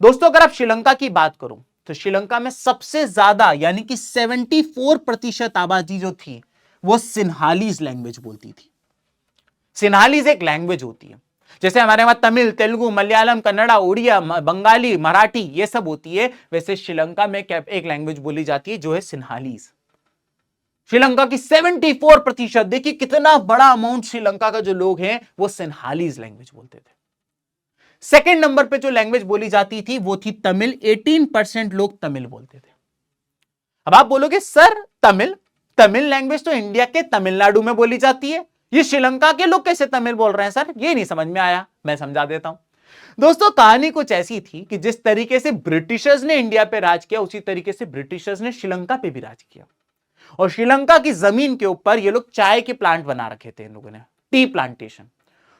दोस्तों अगर आप श्रीलंका की बात करो तो श्रीलंका में सबसे ज्यादा यानी कि 74% आबादी जो थी वो सिन्हालीज लैंग्वेज बोलती थी। सिन्हालीज एक लैंग्वेज होती है, जैसे हमारे वहां तमिल, तेलुगु, मलयालम, कन्नड़ा, उड़िया, बंगाली, मराठी ये सब होती है, वैसे श्रीलंका में एक लैंग्वेज बोली जाती है जो है सिन्हालीज। श्रीलंका की 74%, देखिए कितना बड़ा अमाउंट श्रीलंका का जो लोग हैं वो सिन्हालीज लैंग्वेज बोलते थे। सेकेंड नंबर पे जो लैंग्वेज बोली जाती थी वो थी तमिल। 18% लोग तमिल बोलते थे। अब आप बोलोगे सर तमिल लैंग्वेज तो इंडिया के तमिलनाडु में बोली जाती है, ये श्रीलंका के लोग कैसे तमिल बोल रहे हैं सर? ये नहीं समझ में आया, मैं समझा देता हूं। दोस्तों कहानी कुछ ऐसी थी कि जिस तरीके से ब्रिटिशर्स ने इंडिया पे राज किया, उसी तरीके से ब्रिटिशर्स ने श्रीलंका पे भी राज किया। और श्रीलंका की जमीन के ऊपर ये लोग चाय के प्लांट बना रखे थे, इन लोगों ने टी प्लांटेशन।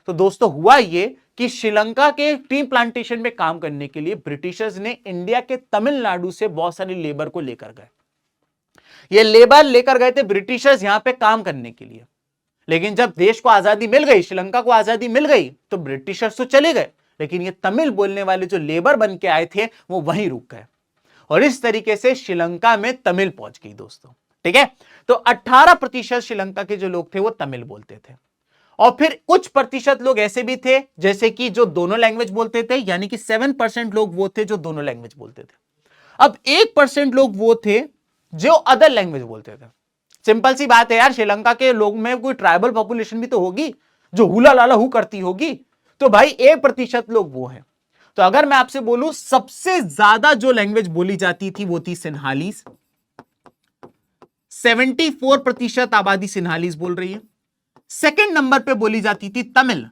तो दोस्तों हुआ ये कि श्रीलंका के टी प्लांटेशन में काम करने के लिए ब्रिटिशर्स ने इंडिया के तमिलनाडु से बहुत सारी लेबर को लेकर गए। ये लेबर लेकर गए थे ब्रिटिशर्स यहां पे काम करने के लिए। लेकिन जब देश को आजादी मिल गई, श्रीलंका को आजादी मिल गई, तो ब्रिटिशर्स तो चले गए, लेकिन ये तमिल बोलने वाले जो लेबर बन के आए थे वो वहीं रुक गए। और इस तरीके से श्रीलंका में तमिल पहुंच गई दोस्तों। ठीक है, तो 18% श्रीलंका के जो लोग थे वो तमिल बोलते थे। और फिर कुछ प्रतिशत लोग ऐसे भी थे जैसे कि जो दोनों लैंग्वेज बोलते थे, यानी कि 7% लोग वो थे जो दोनों लैंग्वेज बोलते थे। अब 1% लोग वो थे जो अदर लैंग्वेज बोलते थे। सिंपल सी बात है यार, श्रीलंका के लोग में कोई ट्राइबल पॉपुलेशन भी तो होगी जो हुला लाला हु करती होगी। तो भाई 1% लोग वो है। तो अगर मैं आपसे बोलूं सबसे ज्यादा जो लैंग्वेज बोली जाती थी वो थी सिन्हालीज। 74% आबादी सिन्हालीज बोल रही है। सेकंड नंबर पे बोली जाती थी तमिल।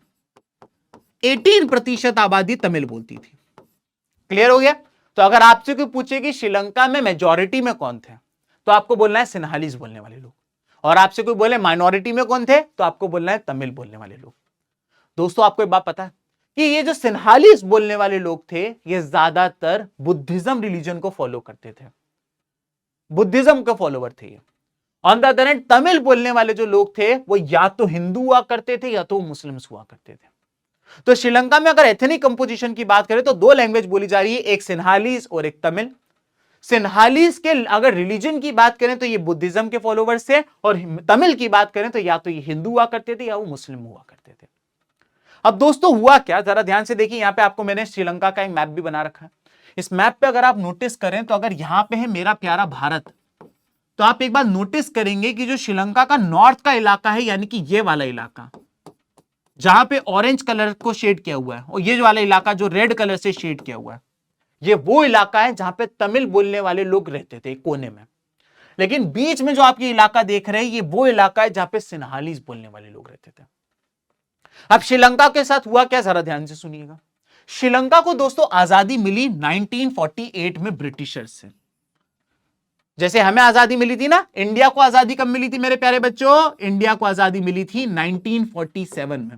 18% आबादी तमिल बोलती थी। क्लियर हो गया? तो अगर आपसे कोई पूछे कि श्रीलंका में मेजॉरिटी में कौन थे, तो आपको बोलना है सिन्हालीज बोलने वाले लोग। और आपसे कोई बोले माइनॉरिटी में कौन थे, तो आपको बोलना है तमिल बोलने वाले लोग। दोस्तों आपको एक बात पता है कि ये जो सिन्हालीज बोलने वाले लोग थे ये ज्यादातर बुद्धिज्म रिलीजन को फॉलो करते थे, बुद्धिज्म के फॉलोवर थे ये। On the other hand Tamil बोलने वाले जो लोग थे वो या तो हिंदू हुआ करते थे या तो मुस्लिम्स हुआ करते थे। तो श्रीलंका में अगर एथनिक कंपोजिशन की बात करें तो दो लैंग्वेज बोली जा रही है, एक सिन्हालीज और एक तमिल। सिन्हालीज के अगर रिलीजन की बात करें तो ये बुद्धिज्म के फॉलोवर्स थे, और तमिल की बात करें तो या तो ये हिंदू हुआ करते थे या वो मुस्लिम हुआ करते थे। अब दोस्तों हुआ क्या, जरा ध्यान से देखिए। यहां पे आपको मैंने श्रीलंका का एक मैप भी बना रखा है। इस मैप पे अगर आप नोटिस करें तो अगर यहां पे है मेरा प्यारा भारत, तो आप एक बार नोटिस करेंगे कि जो श्रीलंका का नॉर्थ का इलाका है, यानी कि ये वाला इलाका जहां पे ऑरेंज कलर को शेड किया हुआ है, और ये वाला इलाका जो रेड कलर से शेड किया हुआ है, ये वो इलाका है जहां पे तमिल बोलने वाले लोग रहते थे कोने में। लेकिन बीच में जो आप ये इलाका देख रहे हैं ये वो इलाका है जहां पे सिन्हालीज बोलने वाले लोग रहते थे। अब श्रीलंका के साथ हुआ क्या, जरा ध्यान से सुनिएगा। श्रीलंका को दोस्तों आजादी मिली 1948 में ब्रिटिशर्स से। जैसे हमें आजादी मिली थी ना, इंडिया को आजादी कब मिली थी मेरे प्यारे बच्चों? इंडिया को आजादी मिली थी 1947 में।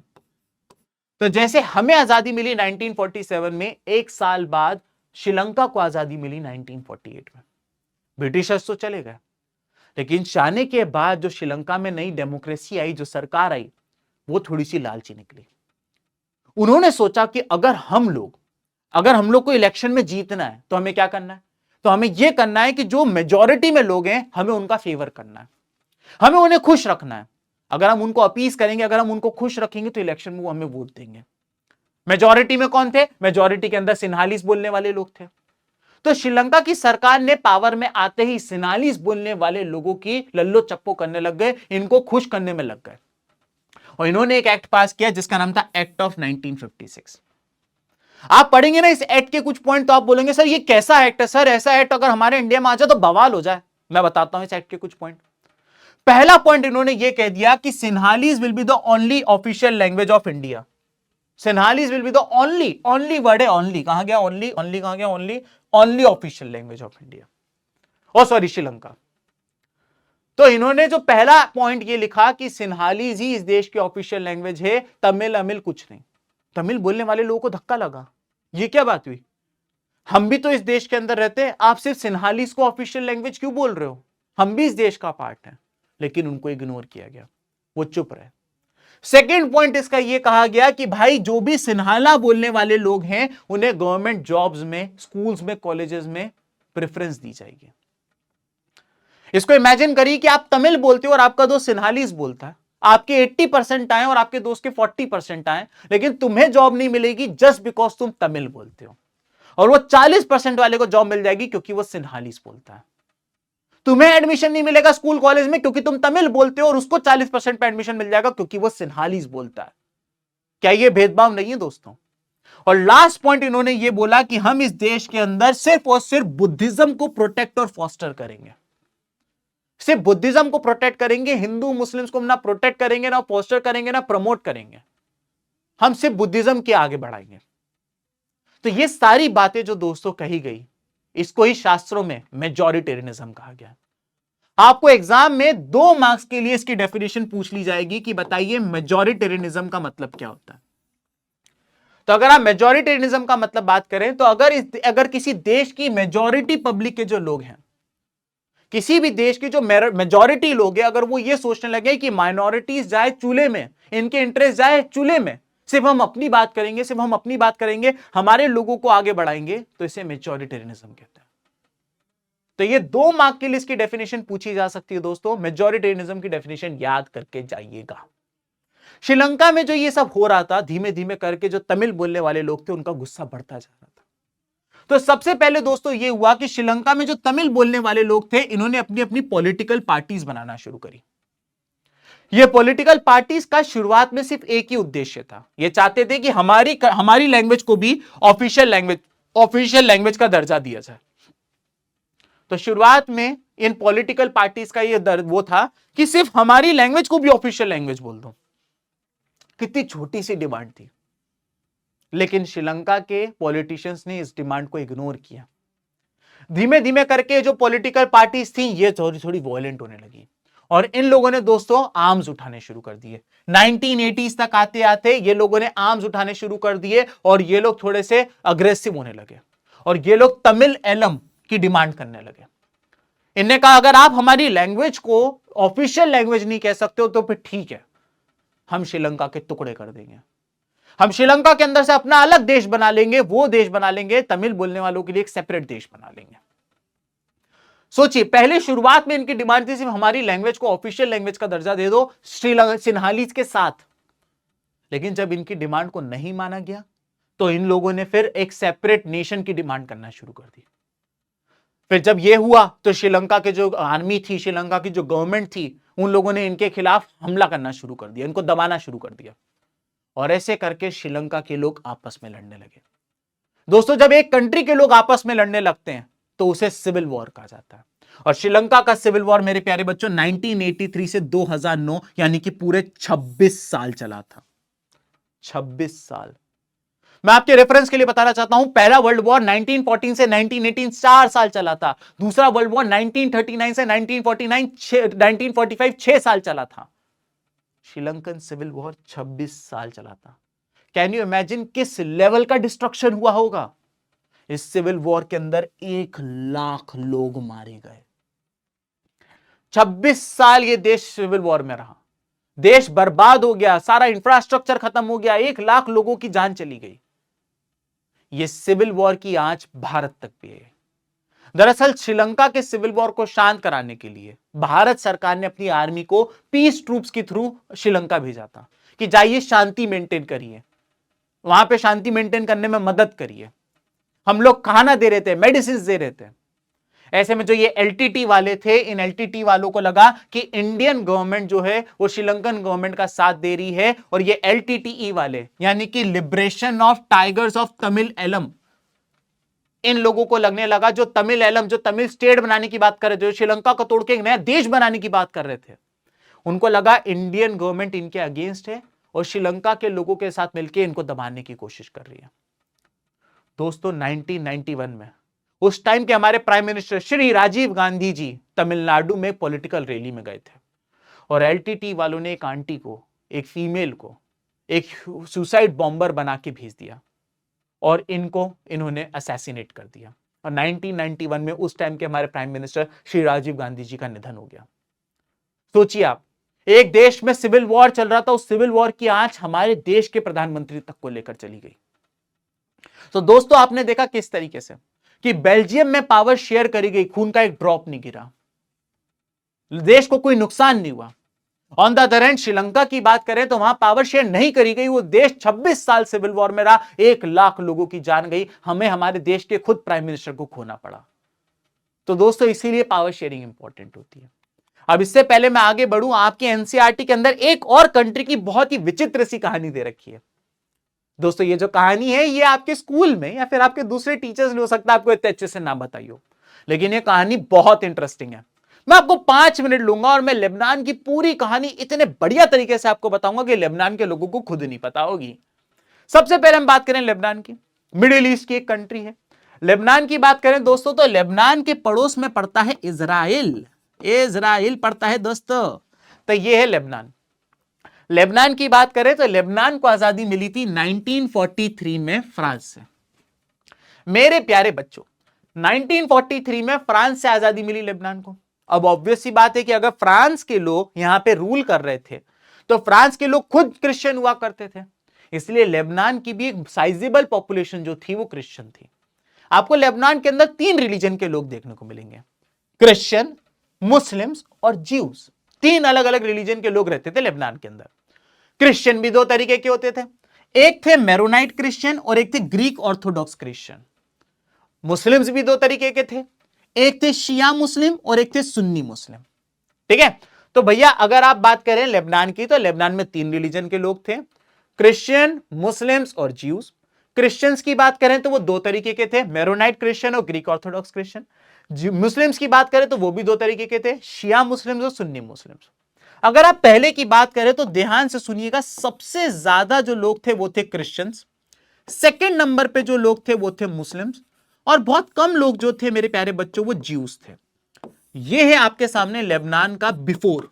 तो जैसे हमें आजादी मिली 1947 में, एक साल बाद श्रीलंका को आजादी मिली 1948 में। ब्रिटिशर्स तो चले गए, लेकिन जाने के बाद जो श्रीलंका में नई डेमोक्रेसी आई, जो सरकार आई, वो थोड़ी सी लालची निकली। उन्होंने सोचा कि अगर हम लोग को इलेक्शन में जीतना है तो हमें क्या करना है, तो हमें यह करना है कि जो मेजॉरिटी में लोग हैं हमें उनका फेवर करना है, हमें उन्हें खुश रखना है। अगर हम उनको अपीस करेंगे, अगर हम उनको खुश रखेंगे तो इलेक्शन में वो हमें वोट देंगे। मेजॉरिटी में कौन थे? मेजॉरिटी के अंदर सिन्हालीज बोलने वाले लोग थे। तो श्रीलंका की सरकार ने पावर में आते ही सिन्हालीज बोलने वाले लोगों की लल्लो चप्पो करने लग गए, इनको खुश करने में लग गए। और इन्होंने एक एक्ट पास किया जिसका नाम था एक्ट ऑफ 1956। आप पढ़ेंगे ना इस एक्ट के कुछ पॉइंट तो आप बोलेंगे सर ये कैसा एक्ट है, सर ऐसा एक्ट अगर हमारे इंडिया में आ जाए तो बवाल हो जाए। मैं बताता हूं इस एक्ट के कुछ पॉइंट। पहला पॉइंट इन्होंने यह कह दिया कि Sinhalese will be the only official language of India. Sinhalese will be the only word है ओनली, कहां गया ओनली, ओनली कहां गया only official language of India, oh sorry Sri Lanka. तो इन्होंने जो पहला पॉइंट ये लिखा कि सिन्हालीज ही इस देश की ऑफिशियल लैंग्वेज है, तमिल अमिल कुछ नहीं। तमिल बोलने वाले लोगों को धक्का लगा, ये क्या बात हुई, हम भी तो इस देश के अंदर रहते हैं, आप सिर्फ सिन्हालीज को ऑफिशियल लैंग्वेज क्यों बोल रहे हो, हम भी इस देश का पार्ट है। लेकिन उनको इग्नोर किया गया, वो चुप रहे। सेकेंड पॉइंट इसका यह कहा गया कि भाई जो भी सिन्हाला बोलने वाले लोग हैं उन्हें गवर्नमेंट जॉब्स में, स्कूल्स में, कॉलेजेस में प्रेफरेंस दी जाएगी। इसको इमेजिन करिए कि आप तमिल बोलते हो और आपका दोस्त सिन्हालीज बोलता है, आपके 80% आए और आपके दोस्त के 40% आए, लेकिन तुम्हें जॉब नहीं मिलेगी जस्ट बिकॉज तुम तमिल बोलते हो, और वो 40% वाले को जॉब मिल जाएगी क्योंकि वो सिन्हालीज बोलता है। तुम्हें एडमिशन नहीं मिलेगा स्कूल कॉलेज में क्योंकि तुम तमिल बोलते हो, और उसको 40% पे एडमिशन मिल जाएगा क्योंकि वो सिन्हालीज बोलता है। क्या ये भेदभाव नहीं है दोस्तों? और लास्ट पॉइंट इन्होंने ये बोला कि हम इस देश के अंदर सिर्फ और सिर्फ बुद्धिज्म को प्रोटेक्ट और फॉस्टर करेंगे, सिर्फ बुद्धिज्म को प्रोटेक्ट करेंगे, हिंदू मुस्लिम्स को ना प्रोटेक्ट करेंगे, ना फोस्टर करेंगे, ना प्रमोट करेंगे, हम सिर्फ बुद्धिज्म के आगे बढ़ाएंगे। तो ये सारी बातें जो दोस्तों कही गई, इसको ही शास्त्रों में मेजॉरिटेरियनिज्म कहा गया। आपको एग्जाम में 2 मार्क्स के लिए इसकी डेफिनेशन पूछ ली जाएगी कि बताइए मेजॉरिटेरियनिज्म का मतलब क्या होता है। तो अगर आप मेजॉरिटेरियनिज्म का मतलब बात करें तो अगर किसी देश की मेजॉरिटी पब्लिक के जो लोग हैं, किसी भी देश की जो मेजॉरिटी लोग हैं, अगर वो ये सोचने लगे कि माइनॉरिटीज जाए चूल्हे में, इनके इंटरेस्ट जाए चूल्हे में, सिर्फ हम अपनी बात करेंगे, सिर्फ हम अपनी बात करेंगे, हमारे लोगों को आगे बढ़ाएंगे, तो इसे मेजॉरिटेरियनिज्म कहते हैं। तो ये 2 मार्क के लिए इसकी डेफिनेशन पूछी जा सकती है दोस्तों। मेजॉरिटेरियनिज्म की डेफिनेशन याद करके जाइएगा। श्रीलंका में जो ये सब हो रहा था, धीमे धीमे करके जो तमिल बोलने वाले लोग थे उनका गुस्सा बढ़ता जा रहा था। तो सबसे पहले दोस्तों ये हुआ कि श्रीलंका में जो तमिल बोलने वाले लोग थे, इन्होंने अपनी अपनी पॉलिटिकल पार्टीज बनाना शुरू करी। ये पॉलिटिकल पार्टीज का शुरुआत में सिर्फ एक ही उद्देश्य था, ये चाहते थे कि हमारी लैंग्वेज को भी ऑफिशियल लैंग्वेज का दर्जा दिया जाए। तो शुरुआत में इन पॉलिटिकल पार्टीज का ये वो था कि सिर्फ हमारी लैंग्वेज को भी ऑफिशियल लैंग्वेज बोल दो। कितनी छोटी सी डिमांड थी, लेकिन श्रीलंका के पॉलिटिशियंस ने इस डिमांड को इग्नोर किया। धीमे धीमे करके जो पॉलिटिकल पार्टीज थी ये थोड़ी थोड़ी वॉयलेंट होने लगी और इन लोगों ने दोस्तों आर्म्स उठाने शुरू कर दिए। 1980s तक आते आते ये लोगों ने आर्म्स उठाने शुरू कर दिए और ये लोग थोड़े से अग्रेसिव होने लगे और ये लोग तमिल एलम की डिमांड करने लगे। इन्होंने कहा अगर आप हमारी लैंग्वेज को ऑफिशियल लैंग्वेज नहीं कह सकते हो तो फिर ठीक है, हम श्रीलंका के टुकड़े कर देंगे, हम श्रीलंका के अंदर से अपना अलग देश बना लेंगे, वो देश बना लेंगे, तमिल बोलने वालों के लिए एक सेपरेट देश बना लेंगे। सोचिए, पहले शुरुआत में इनकी डिमांड थी सिर्फ हमारी लैंग्वेज को ऑफिशियल लैंग्वेज का दर्जा दे दो श्रीलंका सिन्हालीज के साथ। लेकिन जब इनकी डिमांड को नहीं माना गया तो इन लोगों ने फिर एक सेपरेट नेशन की डिमांड करना शुरू कर दी। फिर जब यह हुआ तो श्रीलंका के जो आर्मी थी, श्रीलंका की जो गवर्नमेंट थी, उन लोगों ने इनके खिलाफ हमला करना शुरू कर दिया, इनको दबाना शुरू कर दिया और ऐसे करके श्रीलंका के लोग आपस में लड़ने लगे। दोस्तों, जब एक कंट्री के लोग आपस में लड़ने लगते हैं तो उसे सिविल वॉर कहा जाता है और श्रीलंका का सिविल वॉर मेरे प्यारे बच्चों 1983 से 2009 यानी कि पूरे 26 साल चला था। 26 साल। मैं आपके रेफरेंस के लिए बताना चाहता हूं, पहला वर्ल्ड वॉर 1914 से 1918 4 साल चला था। दूसरा वर्ल्ड वॉर 1939 से 1945 6 साल चला था। श्रीलंकन सिविल वॉर 26 साल चला था। कैन यू इमेजिन किस लेवल का डिस्ट्रक्शन हुआ होगा? इस सिविल वॉर के अंदर 1 लाख लोग मारे गए। 26 साल ये देश सिविल वॉर में रहा, देश बर्बाद हो गया, सारा इंफ्रास्ट्रक्चर खत्म हो गया, 1 लाख लोगों की जान चली गई। ये सिविल वॉर की आंच भारत तक भी है। दरअसल श्रीलंका के सिविल वॉर को शांत कराने के लिए भारत सरकार ने अपनी आर्मी को पीस ट्रूप्स के थ्रू श्रीलंका भेजा था कि जाइए शांति मेंटेन करिए, वहां पे शांति मेंटेन करने में मदद करिए। हम लोग खाना दे रहे थे, मेडिसिन दे रहे थे। ऐसे में जो ये एलटीटी वाले थे, इन एलटीटी वालों को लगा कि इंडियन गवर्नमेंट जो है वो श्रीलंकन गवर्नमेंट का साथ दे रही है और ये एलटीटीई वाले यानी कि liberation of tigers of Tamil Eelam, इन लोगों को लगने लगा जो तमिल एलम, जो तमिल स्टेट बनाने की बात कर रहे थे, जो श्रीलंका को तोड़ के एक नया देश बनाने की बात कर रहे थे, उनको लगा इंडियन गवर्नमेंट इनके अगेंस्ट है और श्रीलंका के लोगों के साथ मिलकर इनको दबाने की कोशिश कर रही है। दोस्तों 1991 में उस टाइम के हमारे प्राइम मिनिस्टर श्री राजीव गांधी जी तमिलनाडु में पॉलिटिकल रैली में गए थे और एलटीटी वालों ने एक आंटी को, एक फीमेल को एक सुसाइड बॉम्बर बना के भेज दिया और इन्होंने असैसिनेट कर दिया और 1991 में उस टाइम के हमारे प्राइम मिनिस्टर श्री राजीव गांधी जी का निधन हो गया। सोचिए आप, एक देश में सिविल वॉर चल रहा था, उस सिविल वॉर की आंच हमारे देश के प्रधानमंत्री तक को लेकर चली गई। तो दोस्तों आपने देखा किस तरीके से कि बेल्जियम में पावर शेयर करी गई, खून का एक ड्रॉप नहीं गिरा, देश को कोई नुकसान नहीं हुआ। On the other hand Sri Lanka की बात करें तो वहां पावर शेयर नहीं करी गई, वो देश 26 साल सिविल वॉर में रहा, 1 लाख लोगों की जान गई, हमें हमारे देश के खुद प्राइम मिनिस्टर को खोना पड़ा। तो दोस्तों इसीलिए पावर शेयरिंग इंपॉर्टेंट होती है। अब इससे पहले मैं आगे बढ़ूं, आपके एनसीईआरटी के अंदर एक और कंट्री की बहुत ही विचित्र सी कहानी दे रखी है। दोस्तों ये जो कहानी है ये आपके स्कूल में या फिर आपके दूसरे टीचर्स ने हो सकता है आपको इतने अच्छे से ना बताई हो, लेकिन ये कहानी बहुत इंटरेस्टिंग है। मैं आपको 5 मिनट लूंगा और मैं लेबनान की पूरी कहानी इतने बढ़िया तरीके से आपको बताऊंगा कि लेबनान के लोगों को खुद नहीं पता होगी। सबसे पहले हम बात करें लेबनान की। मिडिल ईस्ट की एक कंट्री है। लेबनान की बात करें दोस्तों तो लेबनान के पड़ोस में पड़ता है इजराइल। इजराइल पड़ता है दोस्तों। तो ये है लेबनान। लेबनान की बात करें तो लेबनान को आजादी मिली थी 1943 में फ्रांस से। मेरे प्यारे बच्चों, 1943 में फ्रांस से आजादी मिली लेबनान को। अब ऑब्वियस सी बात है कि अगर फ्रांस के लोग यहां पे रूल कर रहे थे तो फ्रांस के लोग खुद क्रिश्चियन हुआ करते थे, इसलिए लेबनान की भी एक साइजेबल पॉपुलेशन जो थी वो क्रिश्चियन थी। आपको लेबनान के अंदर 3 रिलीजन के लोग देखने को मिलेंगे, क्रिश्चियन, मुस्लिम्स और ज्यूज। 3 अलग अलग रिलीजन के लोग रहते थे लेबनान के अंदर। क्रिश्चियन भी 2 तरीके के होते थे, एक थे मेरोनाइट क्रिश्चियन और एक थे ग्रीक ऑर्थोडॉक्स क्रिश्चियन। मुस्लिम्स भी 2 तरीके के थे, एक थे शिया मुस्लिम और एक थे सुन्नी मुस्लिम। ठीक है, तो भैया अगर आप बात करें लेबनान की तो लेबनान में 3 रिलीजन के लोग थे, क्रिश्चियन, मुस्लिम्स और ज्यूज। क्रिश्चियंस की बात करें तो वो 2 तरीके के थे, मेरोनाइट क्रिश्चियन और ग्रीक ऑर्थोडॉक्स क्रिश्चियन। मुस्लिम्स की बात करें तो वो भी 2 तरीके के थे, शिया मुस्लिम्स और सुन्नी मुस्लिम्स। अगर आप पहले की बात करें तो ध्यान से सुनिएगा, सबसे ज्यादा जो लोग थे वो थे क्रिश्चियंस, सेकंड नंबर पे जो लोग थे वो थे मुस्लिम्स, और बहुत कम लोग जो थे मेरे प्यारे बच्चों वो ज्यूज थे। ये है आपके सामने लेबनान का बिफोर,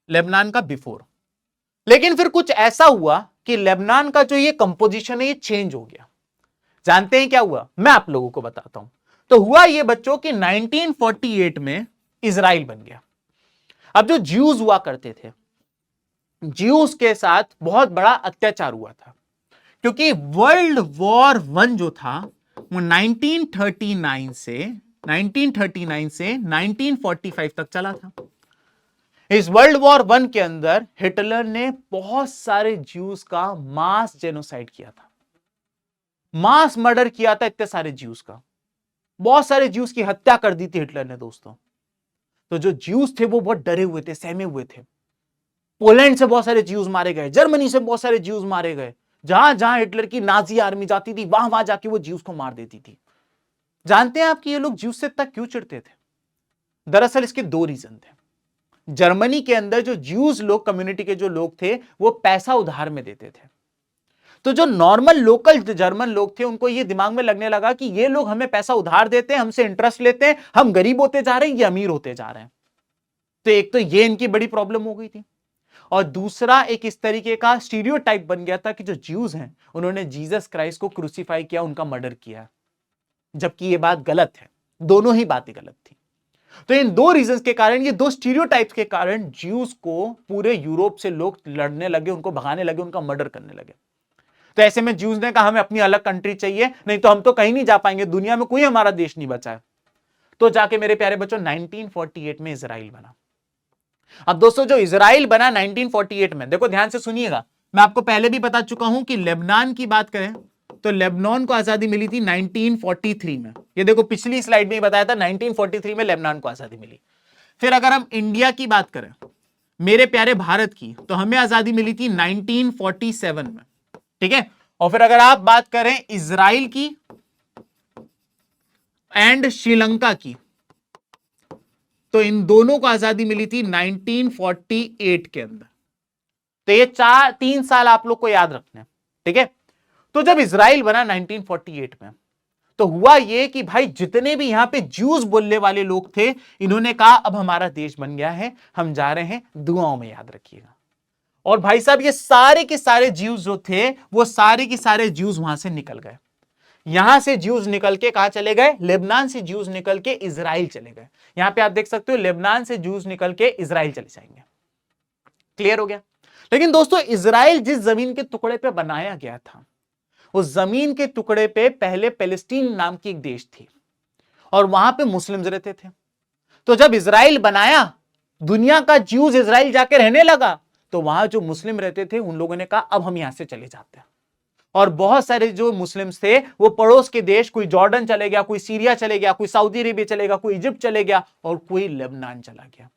लेबनान का बिफोर। लेकिन फिर कुछ ऐसा हुआ कि लेबनान का जो ये कंपोजिशन है ये चेंज हो गया। जानते हैं क्या हुआ? मैं आप लोगों को बताता हूं। तो हुआ ये बच्चों कि 1948 में इजराइल बन गया। अब जो ज्यूज हुआ करते थे, ज्यूज के साथ बहुत बड़ा अत्याचार हुआ था, क्योंकि वर्ल्ड वॉर 1 जो था वो 1939 से 1945 तक चला था। इस वर्ल्ड वॉर 1 के अंदर हिटलर ने बहुत सारे ज्यूज का मास जेनोसाइड किया था, मास मर्डर किया था इतने सारे ज्यूज का, बहुत सारे ज्यूज की हत्या कर दी थी हिटलर ने दोस्तों। तो जो ज्यूज थे वो बहुत डरे हुए थे, सहमे हुए थे। पोलैंड से बहुत सारे ज्यूज मारे गए, जर्मनी से बहुत सारे ज्यूज मारे गए। जहां जहां हिटलर की नाजी आर्मी जाती थी वहां वहां जाके वो ज्यूज को मार देती थी। जानते हैं आप कि ये लोग ज्यूज से इतना क्यों चिढ़ते थे? दरअसल इसके 2 रीजन थे। जर्मनी के अंदर जो ज्यूज लोग कम्युनिटी के जो लोग थे वो पैसा उधार में देते थे। तो जो नॉर्मल लोकल जर्मन लोग थे उनको ये दिमाग में लगने लगा कि ये लोग हमें पैसा उधार देते हैं, हमसे इंटरेस्ट लेते हैं, हम गरीब होते जा रहे हैं, ये अमीर होते जा रहे हैं। तो एक तो ये इनकी बड़ी प्रॉब्लम हो गई थी, और दूसरा एक इस तरीके का स्टीरियोटाइप बन गया था कि जो ज्यूज हैं उन्होंने जीसस क्राइस्ट को क्रूसीफाई किया, उनका मर्डर किया, जबकि ये बात गलत है। दोनों ही बातें गलत थी। तो इन 2 रीजंस के कारण, ये 2 स्टीरियोटाइप्स के कारण ज्यूज को पूरे यूरोप से लोग लड़ने लगे, उनको भगाने लगे, उनका मर्डर करने लगे। तो ऐसे में ज्यूज ने कहा हमें अपनी अलग कंट्री चाहिए, नहीं तो हम तो कहीं नहीं जा पाएंगे, दुनिया में कोई हमारा देश नहीं बचा है। तो जाके मेरे प्यारे बच्चों 1948 में इजराइल बना। अब दोस्तों जो इजराइल बना 1948 में, देखो ध्यान से सुनिएगा, मैं आपको पहले भी बता चुका हूं कि लेबनान की बात करें तो लेबनान को आजादी मिली थी 1943 में। ये देखो पिछली स्लाइड में ही बताया था 1943 में लेबनान को आजादी मिली। फिर अगर हम इंडिया की बात करें, मेरे प्यारे भारत की, तो हमें आजादी मिली थी 1947 में। ठीक है, और फिर अगर आप बात करें इजराइल की एंड श्रीलंका की, तो इन दोनों को आजादी मिली थी 1948 के अंदर। तो ये 3 साल आप लोग को याद रखना है। ठीक है, तो जब इजराइल बना 1948 में, तो हुआ ये कि भाई जितने भी यहां पे ज्यूज बोलने वाले लोग थे, इन्होंने कहा अब हमारा देश बन गया है, हम जा रहे हैं, दुआओं में याद रखिएगा। और भाई साहब ये सारे के सारे ज्यूज जो थे वो सारे के सारे ज्यूज वहां से निकल गए। यहां से ज्यूज निकल के कहां चले गए? लेबनान से ज्यूज निकल के इजराइल चले गए। यहां पे आप देख सकते हो लेबनान से ज्यूज निकल के इजराइल चले जाएंगे। क्लियर हो गया? लेकिन दोस्तों इजराइल जिस जमीन के टुकड़े पे बनाया गया था, उस जमीन के टुकड़े पे पहले पैलेस्टीन नाम की एक देश थी और वहां पे मुस्लिम्स रहते थे। तो जब इजराइल बनाया, दुनिया का ज्यूज इजराइल जाके रहने लगा, तो वहां जो मुस्लिम रहते थे उन लोगों ने कहा अब हम यहां से चले जाते हैं। और बहुत सारे जो मुस्लिम्स थे वो पड़ोस के देश, कोई जॉर्डन चले गया, कोई सीरिया चले गया, कोई सऊदी अरेबिया चलेगा, कोई इजिप्ट चले गया और कोई लेबनान चला गया।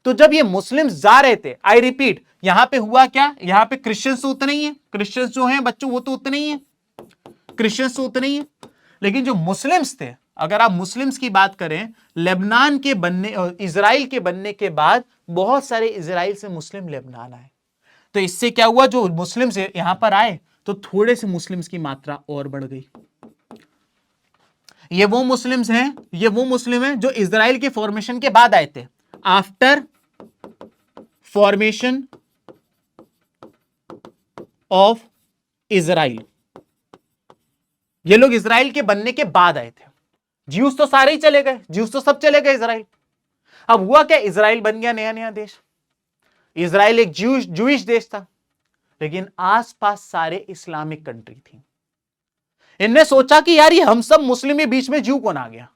तो जब ये मुस्लिम्स जा रहे थे, आई रिपीट, यहां पे हुआ क्या? यहां पे क्रिश्चियंस तो उतने ही है, क्रिश्चियंस जो हैं बच्चों वो तो उतने ही है, क्रिश्चियंस तो उतने ही है। लेकिन जो मुस्लिम्स थे, अगर आप मुस्लिम्स की बात करें, लेबनान के बनने और इजराइल के बनने के बाद बहुत सारे इजराइल से मुस्लिम लेबनान आए। तो इससे क्या हुआ? जो मुस्लिम्स यहां पर आए तो थोड़े से मुस्लिम्स की मात्रा और बढ़ गई। ये वो मुस्लिम्स हैं, ये वो मुस्लिम हैं जो इजराइल के फॉर्मेशन के बाद आए थे, आफ्टर फॉर्मेशन ऑफ इजराइल। ये लोग इजराइल के बनने के बाद आए थे। ज्यूस तो सारे ही चले गए, ज्यूस तो सब चले गए इजराइल। अब हुआ क्या, इजराइल बन गया नया नया देश। इजराइल एक जूइश देश था, लेकिन आसपास सारे इस्लामिक कंट्री थी। इनने सोचा कि यार ये हम सब मुस्लिम के बीच में ज्यू कौन आ गया,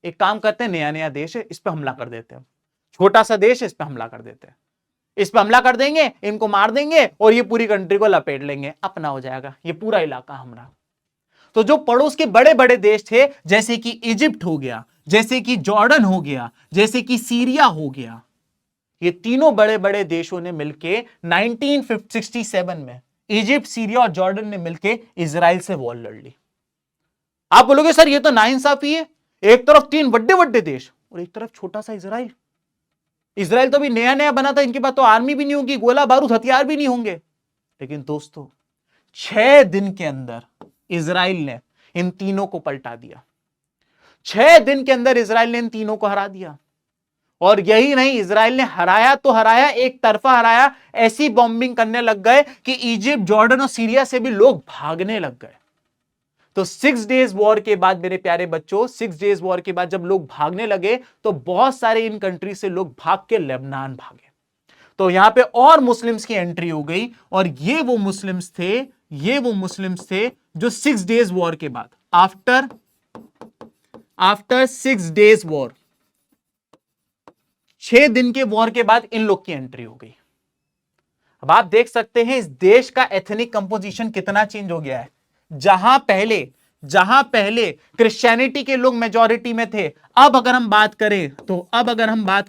एक काम करते हैं, नया नया देश है, इस पे हमला कर देते हैं, छोटा सा देश है, इस पे हमला कर देते हैं, इस पे हमला कर देंगे, इनको मार देंगे और ये पूरी कंट्री को लपेट लेंगे, अपना हो जाएगा, ये पूरा इलाका हमारा। तो जो पड़ोस के बड़े बड़े देश थे, जैसे कि इजिप्ट हो गया, जैसे कि जॉर्डन हो गया, जैसे कि सीरिया हो गया, ये तीनों बड़े बड़े देशों ने मिलके 1967 में इजिप्ट, सीरिया और जॉर्डन ने मिलके इजराइल से वॉर लड़ ली। आप बोलोगे सर ये तो नाइंसाफी है, एक तरफ तीन बड़े बड़े देश और एक तरफ छोटा सा इजराइल। इजराइल तो अभी नया नया बना था, इनके पास तो आर्मी भी नहीं होगी, गोला बारूद हथियार भी नहीं होंगे। लेकिन दोस्तों 6 दिन के अंदर इजराइल ने इन तीनों को पलटा दिया। 6 दिन के अंदर इजराइल ने इन तीनों को हरा दिया। और यही नहीं, इजराइल ने हराया तो हराया, एक तरफा हराया, ऐसी बॉम्बिंग करने लग गए कि इजिप्ट, जॉर्डन और सीरिया से भी लोग भागने लग गए। तो 6 डेज वॉर के बाद मेरे प्यारे बच्चों, 6 डेज वॉर के बाद जब लोग भागने लगे तो बहुत सारे इन कंट्री से लोग भाग के लेबनान भागे। तो यहां पे और मुस्लिम्स की एंट्री हो गई, और ये वो मुस्लिम्स थे जो 6 डेज वॉर के बाद, आफ्टर 6 डेज वॉर, 6 दिन के वॉर के बाद इन लोग की एंट्री हो गई। अब आप देख सकते हैं इस देश का एथनिक कंपोजिशन कितना चेंज हो गया है। जहां पहले क्रिश्चियनिटी के लोग मेजॉरिटी में थे, अब अगर हम बात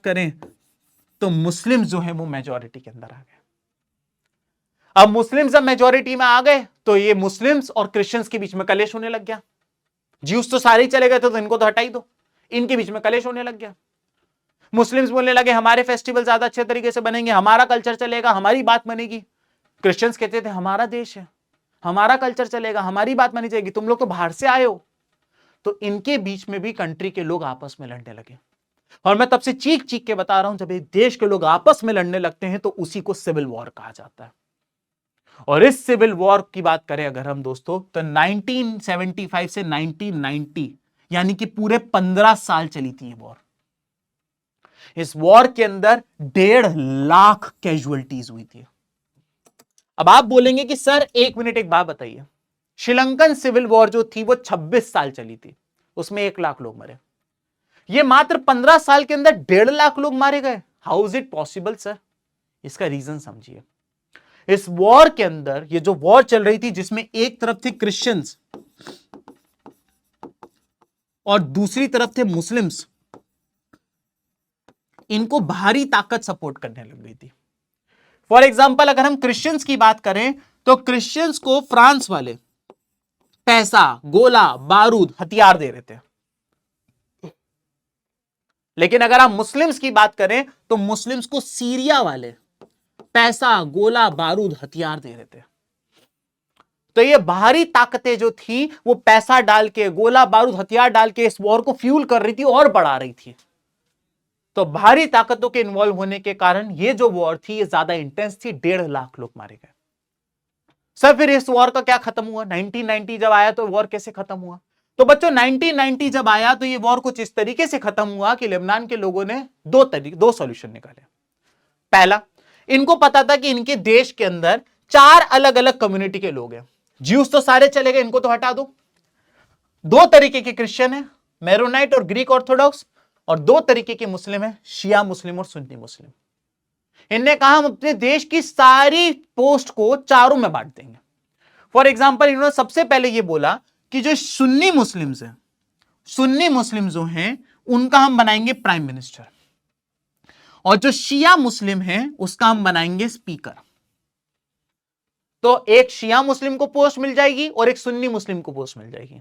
करें तो मुस्लिम जो है वो मेजॉरिटी के अंदर आ गए। अब मुस्लिम जब मेजॉरिटी में आ गए तो ये मुस्लिम्स और क्रिश्चियंस के बीच में कलेश होने लग गया। ज्यूस तो सारे ही चले गए थे, तो इनको तो हटा ही दो, इनके बीच में कलेश होने लग गया। मुस्लिम्स बोलने लगे हमारे फेस्टिवल ज्यादा अच्छे तरीके से बनेंगे, हमारा कल्चर चलेगा, हमारी बात बनेगी। क्रिश्चियंस कहते थे हमारा देश है, हमारा कल्चर चलेगा, हमारी बात मानी जाएगी, तुम लोग तो बाहर से आए हो। तो इनके बीच में भी कंट्री के लोग आपस में लड़ने लगे। और मैं तब से चीख चीख के बता रहा हूं, जब एक देश के लोग आपस में लड़ने लगते हैं तो उसी को सिविल वॉर कहा जाता है। और इस सिविल वॉर की बात करें अगर हम दोस्तों, तो 1975 से 1990 यानी कि पूरे 15 साल चली थी ये वॉर। इस वॉर के अंदर 1.5 लाख कैजुअलिटीज हुई थी। अब आप बोलेंगे कि सर एक मिनट एक बात बताइए, श्रीलंकन सिविल वॉर जो थी वो 26 साल चली थी, उसमें 1 लाख लोग मरे। ये मात्र 15 साल के अंदर 1.5 लाख लोग मारे गए। How is it possible sir? इसका रीजन समझिए। इस वॉर के अंदर, ये जो वॉर चल रही थी जिसमें एक तरफ थे क्रिश्चियंस और दूसरी तरफ थे मुस्लिम्स, इनको बाहरी ताकत सपोर्ट करने लग गई थी। फॉर एग्जाम्पल अगर हम क्रिश्चियंस की बात करें तो क्रिश्चियंस को फ्रांस वाले पैसा, गोला बारूद, हथियार दे रहे थे। लेकिन अगर आप मुस्लिम्स की बात करें तो मुस्लिम्स को सीरिया वाले पैसा, गोला बारूद, हथियार दे रहे थे। तो ये बाहरी ताकतें जो थी वो पैसा डाल के, गोला बारूद, हथियार डाल के इस वॉर को फ्यूल कर रही थी और बढ़ा रही थी। तो बाहरी ताकतों के इन्वॉल्व होने के कारण ये जो वॉर थी ये ज्यादा इंटेंस थी। 1.5 लाख लोग मारे गए। सर फिर इस वॉर का क्या खत्म हुआ? 1990 जब आया तो वॉर कैसे खत्म हुआ? तो बच्चों 1990 जब आया तो ये वॉर कुछ इस तरीके से खत्म हुआ कि लेबनान के लोगों ने दो सॉल्यूशन निकाले। पहला, इनको पता था कि इनके देश के अंदर 4 अलग अलग कम्युनिटी के लोग हैं। ज्यूस तो सारे चले गए, इनको तो हटा दो। 2 तरीके के क्रिश्चियन है, मेरोनाइट और ग्रीक ऑर्थोडॉक्स, और 2 तरीके के मुस्लिम है, शिया मुस्लिम और सुन्नी मुस्लिम। इनने कहा हम अपने देश की सारी पोस्ट को 4 में बांट देंगे। फॉर एग्जाम्पल इन्होंने सबसे पहले यह बोला कि जो सुन्नी मुस्लिम्स हैं, सुन्नी मुस्लिम जो हैं उनका हम बनाएंगे प्राइम मिनिस्टर, और जो शिया मुस्लिम हैं उसका हम बनाएंगे स्पीकर। तो एक शिया मुस्लिम को पोस्ट मिल जाएगी और एक सुन्नी मुस्लिम को पोस्ट मिल जाएगी।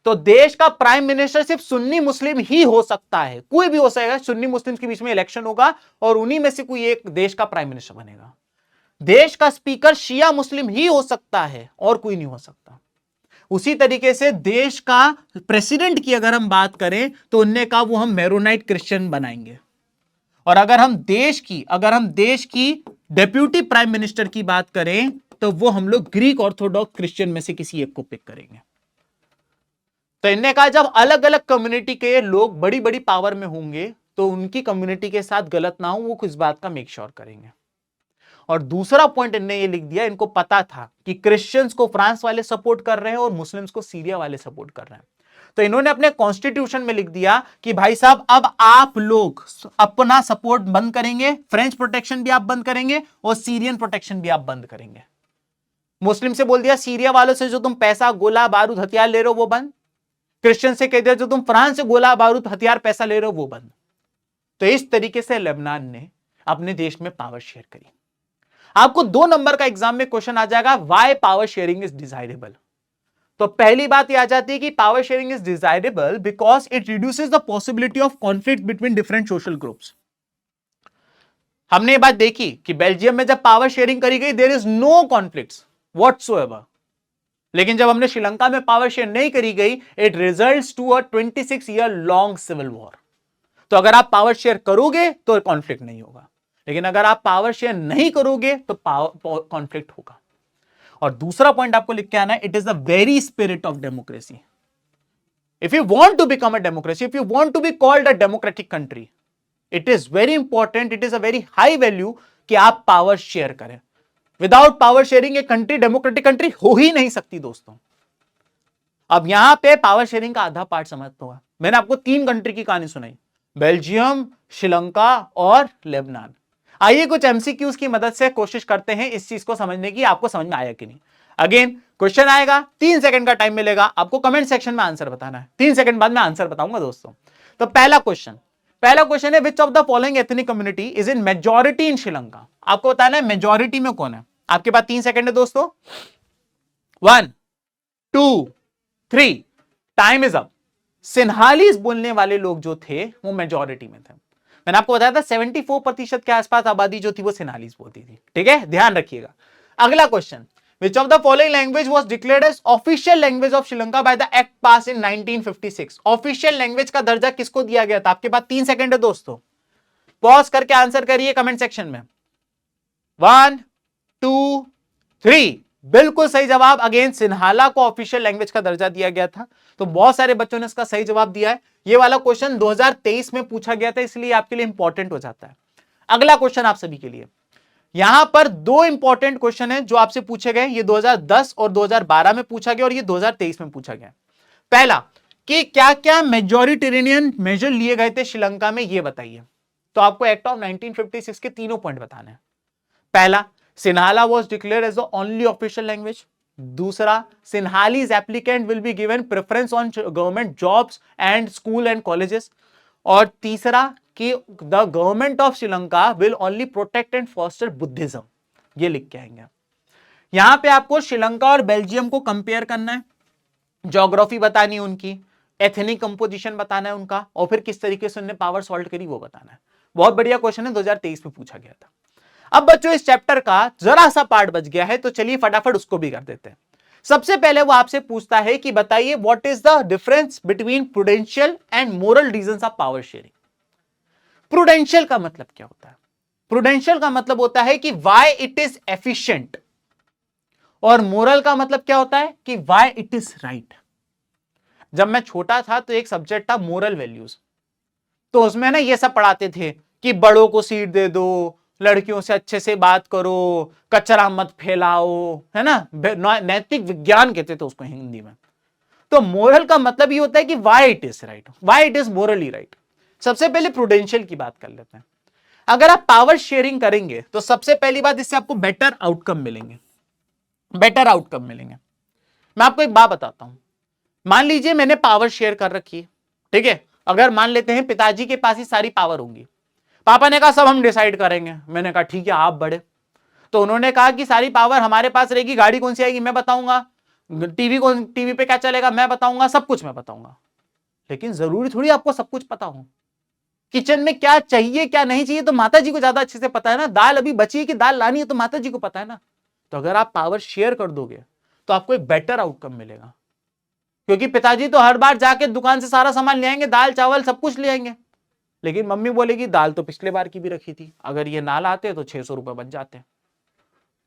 तो देश का प्राइम मिनिस्टर सिर्फ सुन्नी मुस्लिम ही हो सकता है, कोई भी हो सकता है। सुन्नी मुस्लिम के बीच में इलेक्शन होगा और उन्हीं में से कोई एक देश का प्राइम मिनिस्टर बनेगा। देश का स्पीकर शिया मुस्लिम ही हो सकता है और कोई नहीं हो सकता। उसी तरीके से देश का प्रेसिडेंट की अगर हम बात करें तो उनने कहा वो हम मेरोनाइट क्रिश्चियन बनाएंगे। और अगर हम देश की डेप्यूटी प्राइम मिनिस्टर की बात करें तो वो हम लोग ग्रीक ऑर्थोडॉक्स क्रिश्चियन में से किसी एक को पिक करेंगे। तो इन्होंने कहा जब अलग अलग कम्युनिटी के लोग बड़ी बड़ी पावर में होंगे तो उनकी कम्युनिटी के साथ गलत ना हो, वो किस बात का मेक श्योर करेंगे। और दूसरा पॉइंट इन्होंने ये लिख दिया, इनको पता था कि क्रिश्चियंस को फ्रांस वाले सपोर्ट कर रहे हैं और मुस्लिम्स को सीरिया वाले सपोर्ट कर रहे हैं। तो इन्होंने अपने कॉन्स्टिट्यूशन में लिख दिया कि भाई साहब अब आप लोग अपना सपोर्ट बंद करेंगे, फ्रेंच प्रोटेक्शन भी आप बंद करेंगे और सीरियन प्रोटेक्शन भी आप बंद करेंगे। मुस्लिम से बोल दिया सीरिया वालों से जो तुम पैसा गोला बारूद हथियार ले रहे हो वो बंद, क्रिश्चियन से कह दिया जो तुम फ्रांस से गोला बारूद हथियार पैसा ले रहे हो वो बंद। तो इस तरीके से लेबनान ने अपने देश में पावर शेयर करी। आपको 2 नंबर का एग्जाम में क्वेश्चन आ जाएगा, why power sharing is desirable. तो पहली बात यह आ जाती है कि power sharing is desirable because it reduces the possibility of conflict between different social groups. हमने ये बात देखी कि बेल्जियम में जब पावर शेयरिंग करी गई there is no conflicts whatsoever, लेकिन जब हमने श्रीलंका में पावर शेयर नहीं करी गई it results to a 26 year long civil war. तो अगर आप पावर शेयर करोगे तो कॉन्फ्लिक्ट नहीं होगा, लेकिन अगर आप पावर शेयर नहीं करोगे तो कॉन्फ्लिक्ट होगा। और दूसरा पॉइंट आपको लिख के आना है, it is the very spirit of democracy. If you want to become a democracy, if you want to be called a democratic country, it is very important, it is a very high value कि आप power share करें। Without power sharing a country democratic country हो ही नहीं सकती दोस्तों। अब यहां पे पावर शेयरिंग का आधा पार्ट समझता होगा। मैंने आपको 3 कंट्री की कहानी सुनाई, बेल्जियम, श्रीलंका और लेबनान। आइए कुछ एमसीक्यूज की मदद से कोशिश करते हैं इस चीज को समझने की, आपको समझ में आया कि नहीं। अगेन क्वेश्चन आएगा, 3 सेकंड का टाइम मिलेगा, आपको कमेंट सेक्शन में आंसर बताना है। 3 सेकंड बाद मैं आंसर बताऊंगा दोस्तों। तो पहला क्वेश्चन है, विच of the following ethnic community is in majority इन श्रीलंका। आपको बताना है मेजॉरिटी में कौन है। आपके पास 3 सेकंड है दोस्तों, 1 2 3, टाइम इज अप। सिन्हालीज बोलने वाले लोग जो थे वो मेजॉरिटी में थे। मैंने आपको बताया था 74% के आसपास आबादी जो थी वो सिन्हालीज बोलती थी, ठीक है, ध्यान रखिएगा। अगला question, which of the following language was declared as official language of Sri Lanka by the act pass in 1956। Official language का दर्जा किसको दिया गया था। आपके पास 3 सेकंड है दोस्तों, पॉज करके आंसर करिए कमेंट सेक्शन में। 1 2 3, बिल्कुल सही जवाब। अगेन सिन्हाला को ऑफिशियल लैंग्वेज का दर्जा दिया गया था। तो बहुत सारे बच्चों ने इसका सही जवाब दिया है। ये वाला क्वेश्चन 2023 में पूछा गया था, इसलिए आपके लिए इंपॉर्टेंट हो जाता है। अगला क्वेश्चन आप सभी के लिए, यहां पर 2 इंपॉर्टेंट क्वेश्चन है जो आपसे पूछे गए। ये 2010 और 2012 में पूछा गया और ये 2023 में पूछा गया। पहला कि क्या क्या मेजॉरिटेरियन मेजर लिए गए थे श्रीलंका में, ये बताइए। तो आपको एक्ट ऑफ 1956 के तीनों पॉइंट बताने हैं। पहला, Sinhala was declared as the only official language. दूसरा, Sinhalese applicant will be given preference on government jobs and school and colleges. और तीसरा कि the government of Sri Lanka will only protect and foster Buddhism. ये लिख के आएंगे। यहां पे आपको श्रीलंका और बेल्जियम को कंपेयर करना है, ज्योग्राफी बतानी है उनकी, एथनिक कंपोजिशन बताना है उनका, और फिर किस तरीके से उन्होंने पावर सॉल्व करी वो बताना है। बहुत बढ़िया क्वेश्चन है, 2023 में पूछा गया था। अब बच्चों इस चैप्टर का जरा सा पार्ट बच गया है, तो चलिए फटाफट उसको भी कर देते हैं। सबसे पहले वो आपसे पूछता है कि बताइए what is the difference between prudential and moral reasons of power sharing. Prudential का मतलब क्या होता है। प्रूडेंशियल का मतलब होता है कि व्हाई इट इज एफिशिएंट, और मोरल का मतलब क्या होता है कि व्हाई इट इज राइट। जब मैं छोटा था तो एक सब्जेक्ट था मोरल वैल्यूज, तो उसमें ना ये सब पढ़ाते थे कि बड़ों को सीट दे दो, लड़कियों से अच्छे से बात करो, कचरा मत फैलाओ, है ना, नैतिक विज्ञान कहते थे उसको हिंदी में। तो मोरल का मतलब ये होता है कि why it is right, why it is Morli right. सबसे पहले प्रूडेंशियल की बात कर लेते हैं। अगर आप पावर शेयरिंग करेंगे तो सबसे पहली बात, इससे आपको बेटर आउटकम मिलेंगे, बेटर आउटकम मिलेंगे। मैं आपको एक बात बताता हूं, मान लीजिए मैंने पावर शेयर कर रखी है, ठीक है। अगर मान लेते हैं पिताजी के पास ही सारी पावर होंगी, पापा ने कहा सब हम डिसाइड करेंगे, मैंने कहा ठीक है आप बड़े। तो उन्होंने कहा कि सारी पावर हमारे पास रहेगी, गाड़ी कौन सी आएगी मैं बताऊंगा, टीवी पे क्या चलेगा मैं बताऊंगा, सब कुछ मैं बताऊंगा। लेकिन जरूरी थोड़ी आपको सब कुछ पता हो। किचन में क्या चाहिए क्या नहीं चाहिए तो माता जी को ज्यादा अच्छे से पता है ना। दाल अभी बची है कि दाल लानी है तो माता जी को पता है ना। तो अगर आप पावर शेयर कर दोगे तो आपको एक बेटर आउटकम मिलेगा, क्योंकि पिताजी तो हर बार जाके दुकान से सारा सामान ले आएंगे, दाल चावल सब कुछ ले आएंगे, लेकिन मम्मी बोलेगी दाल तो पिछले बार की भी रखी थी, अगर ये ना लाते तो 600 रुपए बच जाते।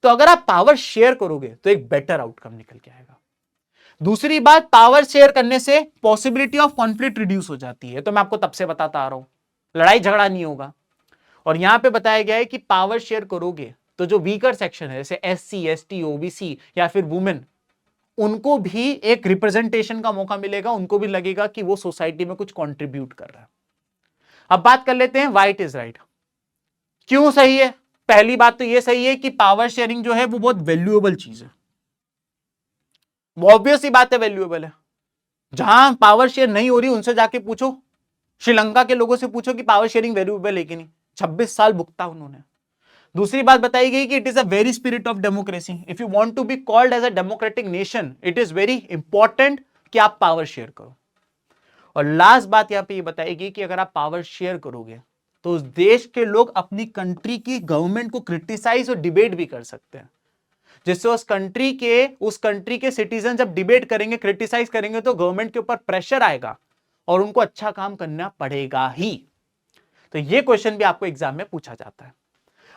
तो अगर आप पावर शेयर करोगे तो एक बेटर आउटकम निकल के आएगा। दूसरी बात, पावर शेयर करने से पॉसिबिलिटी ऑफ कॉन्फ्लिक्ट रिड्यूस हो जाती है। तो मैं आपको तब से बताता आ रहा हूं, लड़ाई झगड़ा नहीं होगा। और यहां पे बताया गया है कि पावर शेयर करोगे तो जो वीकर सेक्शन है जैसे SC ST OBC या फिर वुमेन, उनको भी एक रिप्रेजेंटेशन का मौका मिलेगा, उनको भी लगेगा कि वो सोसाइटी में कुछ कंट्रीब्यूट कर रहा है। अब बात कर लेते हैं व्हाई इट इज राइट, क्यों सही है। पहली बात तो ये सही है कि पावर शेयरिंग जो है वो बहुत वैल्यूएबल चीज है, ऑब्वियस सी बात है वैल्यूएबल है। जहां पावर शेयर नहीं हो रही उनसे जाके पूछो, श्रीलंका के लोगों से पूछो कि पावर शेयरिंग वैल्यूएबल है कि नहीं, 26 साल भुगता उन्होंने। दूसरी बात बताई गई कि it is a very spirit of democracy, if you want to be called as a democratic nation it is very important कि आप पावर शेयर करो। और लास्ट बात यहां पे ये बताएगी कि अगर आप पावर शेयर करोगे तो उस देश के लोग अपनी कंट्री की गवर्नमेंट को क्रिटिसाइज और डिबेट भी कर सकते हैं, जिससे उस कंट्री के सिटीजन जब डिबेट करेंगे क्रिटिसाइज करेंगे तो गवर्नमेंट के ऊपर प्रेशर आएगा और उनको अच्छा काम करना पड़ेगा ही। तो ये क्वेश्चन भी आपको एग्जाम में पूछा जाता है।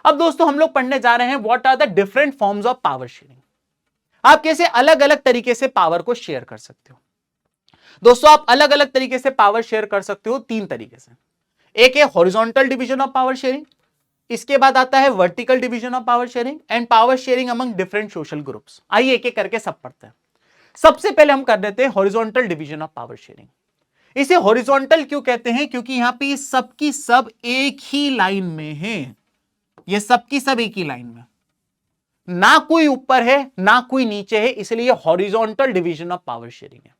अब दोस्तों हम लोग पढ़ने जा रहे हैं what are the different forms of power sharing. आप कैसे अलग अलग तरीके से पावर को शेयर कर सकते हो। दोस्तों आप अलग अलग तरीके से पावर शेयर कर सकते हो तीन तरीके से। एक है horizontal division of power sharing, इसके बाद आता है vertical division of power sharing and power sharing among different social groups. आइए एक एक करके सब पढ़ते हैं। सबसे पहले हम कर देते हैं horizontal division of power sharing. इसे हॉरिजॉन्टल क्यों कहते हैं, क्योंकि यहां पे सबकी सब एक ही लाइन में है, ये सबकी सब एक ही लाइन में, ना कोई ऊपर है ना कोई नीचे है, इसलिए horizontal division of power sharing है।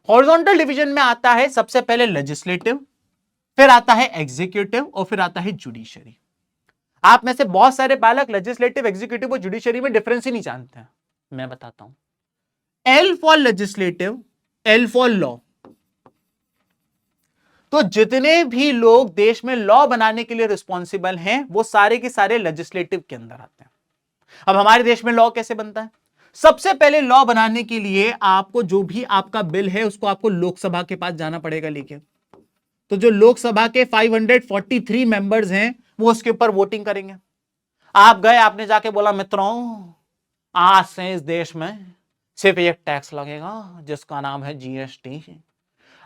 हॉरिजॉन्टल डिवीजन में आता है सबसे पहले लेजिस्लेटिव, फिर आता है एग्जीक्यूटिव और फिर आता है जुडिशरी। आप में से बहुत सारे बालक लेजिस्लेटिव, एग्जीक्यूटिव और जुडिशरी में डिफरेंस ही नहीं जानते हैं, मैं बताता हूं। L for legislative, L for law. तो जितने भी लोग देश में लॉ बनाने के लिए रिस्पॉन्सिबल हैं वो सारे के सारे लेजिस्लेटिव के अंदर आते हैं। अब हमारे देश में लॉ कैसे बनता है, सबसे पहले लॉ बनाने के लिए आपको जो भी आपका बिल है उसको आपको लोकसभा के पास जाना पड़ेगा लेके। तो जो लोकसभा के 543 मेंबर्स हैं वो उसके ऊपर वोटिंग करेंगे। आप गए, आपने जाके बोला मित्रों आज से इस देश में सिर्फ एक टैक्स लगेगा जिसका नाम है GST।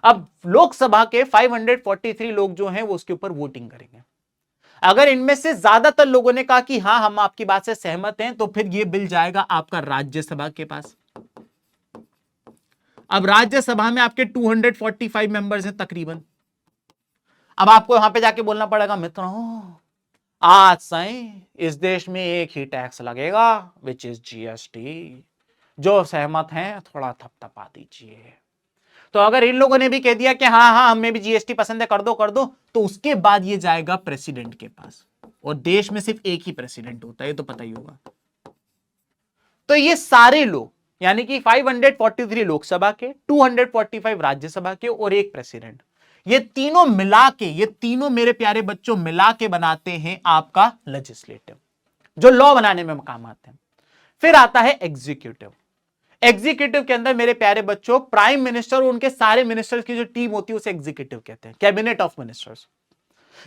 अब लोकसभा के 543 लोग जो हैं वो उसके ऊपर वोटिंग करेंगे। अगर इनमें से ज्यादातर लोगों ने कहा कि हां हम आपकी बात से सहमत हैं तो फिर यह बिल जाएगा आपका राज्यसभा के पास। अब राज्यसभा में आपके 245 मेंबर्स हैं तकरीबन। अब आपको वहां पे जाके बोलना पड़ेगा मित्रों आज से इस देश में एक ही टैक्स लगेगा विच इज GST, जो सहमत हैं थोड़ा थपथपा दीजिए। तो अगर इन लोगों ने भी कह दिया कि हाँ हाँ हमें भी GST पसंद है कर दो, तो उसके बाद ये जाएगा प्रेसिडेंट के पास, और देश में सिर्फ एक ही प्रेसिडेंट होता है, ये तो पता ही होगा। तो ये सारे लोग यानी कि 543 लोकसभा के, 245 राज्यसभा के और एक प्रेसिडेंट, ये तीनों मिला के, ये तीनों मेरे प्यारे बच्चों मिला के बनाते हैं आपका लेजिस्लेटिव, जो लॉ बनाने में काम आते हैं। फिर आता है एग्जीक्यूटिव। एग्जीक्यूटिव के अंदर मेरे प्यारे बच्चों प्राइम मिनिस्टर और उनके सारे मिनिस्टर्स की जो टीम होती है उसे एग्जीक्यूटिव कहते हैं, कैबिनेट ऑफ मिनिस्टर्स।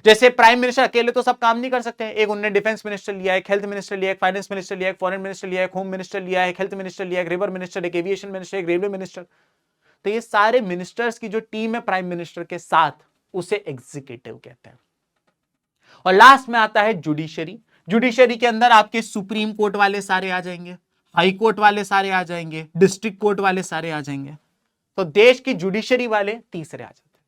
जैसे प्राइम मिनिस्टर अकेले तो सब काम नहीं कर सकते हैं, एक उन्होंने डिफेंस मिनिस्टर लिया, एक हेल्थ मिनिस्टर लिया, एक फाइनेंस मिनिस्टर लिया, एक फॉरेन मिनिस्टर लिया, एक होम मिनिस्टर लिया, एक हेल्थ मिनिस्टर लिया, एक रिवर मिनिस्टर, एक एविएशन मिनिस्टर, एक रेलवे मिनिस्टर। तो ये सारे मिनिस्टर्स की जो टीम है प्राइम मिनिस्टर के साथ, उसे एग्जीक्यूटिव कहते हैं। और लास्ट में आता है जुडिशरी। जुडिशरी के अंदर आपके सुप्रीम कोर्ट वाले सारे आ जाएंगे, हाई कोर्ट वाले सारे आ जाएंगे, डिस्ट्रिक्ट कोर्ट वाले सारे आ जाएंगे। तो देश की जुडिशरी वाले तीसरे आ जाते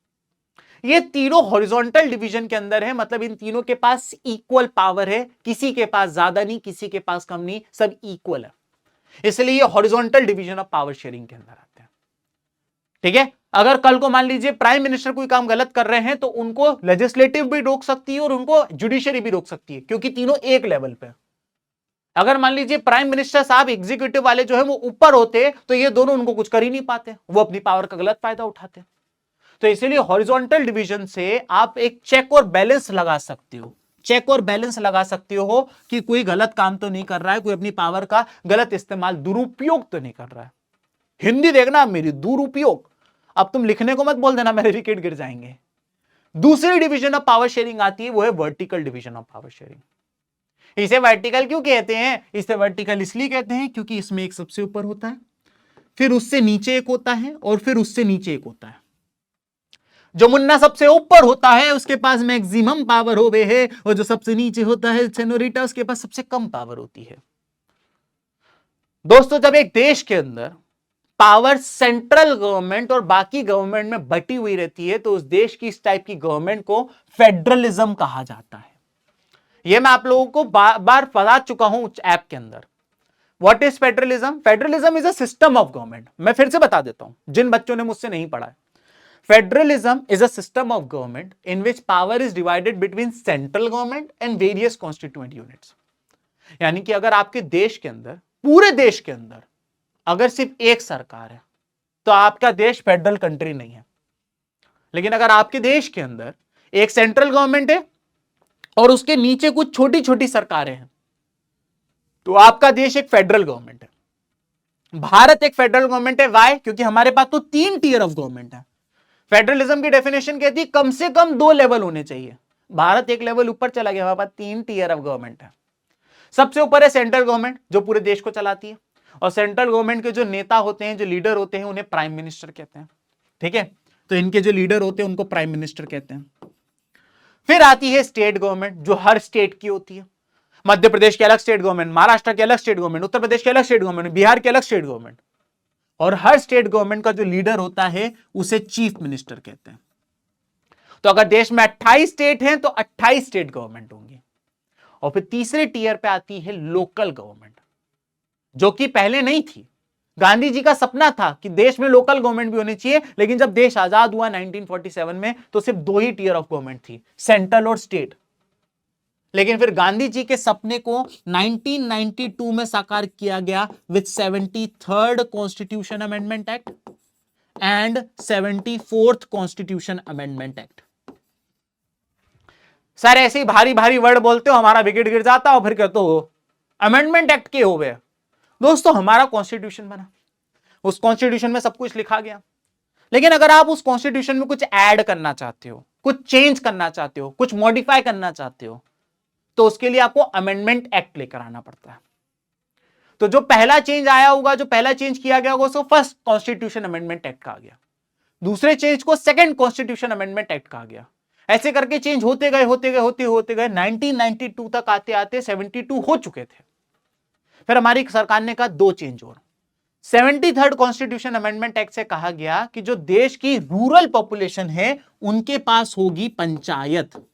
हैं। ये तीनों हॉरिजॉन्टल डिवीजन के अंदर है, मतलब इन तीनों के पास इक्वल पावर है, किसी के पास ज्यादा नहीं, किसी के पास कम नहीं, सब इक्वल है, इसलिए ये horizontal division of power sharing के अंदर आते हैं। ठीक है, अगर कल को मान लीजिए प्राइम मिनिस्टर कोई काम गलत कर रहे हैं तो उनको लेजिस्लेटिव भी रोक सकती है और उनको जुडिशरी भी रोक सकती है, क्योंकि तीनों एक लेवल पे। अगर मान लीजिए प्राइम मिनिस्टर साहब एग्जीक्यूटिव वाले जो है वो ऊपर होते तो ये दोनों उनको कुछ कर ही नहीं पाते, वो अपनी पावर का गलत फायदा उठाते। तो इसीलिए हॉरिजॉन्टल डिवीजन से आप एक चेक और बैलेंस लगा सकते हो, चेक और बैलेंस लगा सकते हो कि कोई गलत काम तो नहीं कर रहा है, कोई अपनी पावर का गलत इस्तेमाल, दुरुपयोग तो नहीं कर रहा है। हिंदी देखना मेरी, दुरुपयोग। अब तुम लिखने को मत बोल देना, मेरे विकेट गिर जाएंगे। दूसरी डिवीजन ऑफ पावर शेयरिंग आती है, वो है vertical division of power sharing. इसे वर्टिकल क्यों कहते हैं? इसे वर्टिकल इसलिए कहते हैं क्योंकि इसमें एक सबसे ऊपर होता है, फिर उससे नीचे एक होता है, और फिर उससे नीचे एक होता है। जो मुन्ना सबसे ऊपर होता है उसके पास मैक्सिमम पावर होवे है, और जो सबसे नीचे होता है सेनोरिटा, उसके पास सबसे कम पावर होती है। दोस्तों, जब एक देश के अंदर पावर सेंट्रल गवर्नमेंट और बाकी गवर्नमेंट में बटी हुई रहती है, तो उस देश की इस टाइप की गवर्नमेंट को फेडरलिज्म कहा जाता है। यह मैं आप लोगों को बार बार बता चुका हूं ऐप के अंदर। What is federalism? Federalism is a system of government. मैं फिर से बता देता हूं जिन बच्चों ने मुझसे नहीं पढ़ा है। Federalism is a system of government in which power is divided between central government and various constituent units. यानी कि अगर आपके देश के अंदर, पूरे देश के अंदर अगर सिर्फ एक सरकार है, तो आपका देश फेडरल कंट्री नहीं है। लेकिन अगर आपके देश के अंदर एक सेंट्रल गवर्नमेंट है और उसके नीचे कुछ छोटी छोटी सरकारें हैं, तो आपका देश एक फेडरल गवर्नमेंट है। भारत एक फेडरल गवर्नमेंट है। वाई? क्योंकि हमारे पास तो 3 टियर ऑफ गवर्नमेंट है। फेडरलिज्म की डेफिनेशन कहती है कम से कम 2 लेवल होने चाहिए। भारत एक लेवल ऊपर चला गया, हमारे पास 3 टियर ऑफ गवर्नमेंट है। सबसे ऊपर है सेंट्रल गवर्नमेंट, जो पूरे देश को चलाती है, और सेंट्रल गवर्नमेंट के जो नेता होते हैं, जो लीडर होते हैं, उन्हें प्राइम मिनिस्टर कहते हैं। ठीक है, तो इनके जो लीडर होते हैं उनको प्राइम मिनिस्टर कहते हैं। फिर आती है स्टेट गवर्नमेंट, जो हर स्टेट की होती है। मध्य प्रदेश की अलग स्टेट गवर्नमेंट, महाराष्ट्र की अलग स्टेट गवर्नमेंट, उत्तर प्रदेश की अलग स्टेट गवर्नमेंट, बिहार की अलग स्टेट गवर्नमेंट। और हर स्टेट गवर्नमेंट का जो लीडर होता है उसे चीफ मिनिस्टर कहते हैं। तो अगर देश में 28 स्टेट हैं तो 28 स्टेट गवर्नमेंट होंगी। और फिर तीसरे टीयर पे आती है लोकल गवर्नमेंट, जो कि पहले नहीं थी। गांधी जी का सपना था कि देश में लोकल गवर्नमेंट भी होनी चाहिए, लेकिन जब देश आजाद हुआ 1947 में, तो सिर्फ 2 ही टीयर ऑफ गवर्नमेंट थी, सेंट्रल और स्टेट। लेकिन फिर गांधी जी के सपने को 1992 में साकार किया गया with 73rd constitution amendment act and 74th constitution amendment act. Sir ऐसे ही भारी भारी वर्ड बोलते हो, हमारा विकेट गिर जाता और फिर कहते हो अमेंडमेंट एक्ट के हो गए। दोस्तों, हमारा कॉन्स्टिट्यूशन बना, उस कॉन्स्टिट्यूशन में सब कुछ लिखा गया। लेकिन अगर आप उस कॉन्स्टिट्यूशन में कुछ ऐड करना चाहते हो, कुछ चेंज करना चाहते हो, कुछ मॉडिफाई करना चाहते हो, तो उसके लिए आपको अमेंडमेंट एक्ट लेकर आना पड़ता है। तो जो पहला चेंज आया होगा, जो पहला चेंज किया गया होगा, उसको फर्स्ट कॉन्स्टिट्यूशन अमेंडमेंट एक्ट कहा गया। दूसरे चेंज को सेकंड कॉन्स्टिट्यूशन अमेंडमेंट एक्ट कहा गया। ऐसे करके चेंज होते गए 1992 तक आते आते 72 हो चुके थे। फिर हमारी सरकार ने कहा 2 चेंज और। 73rd कॉन्स्टिट्यूशन अमेंडमेंट एक्ट से कहा गया कि जो देश की रूरल पॉपुलेशन है उनके पास होगी पंचायत।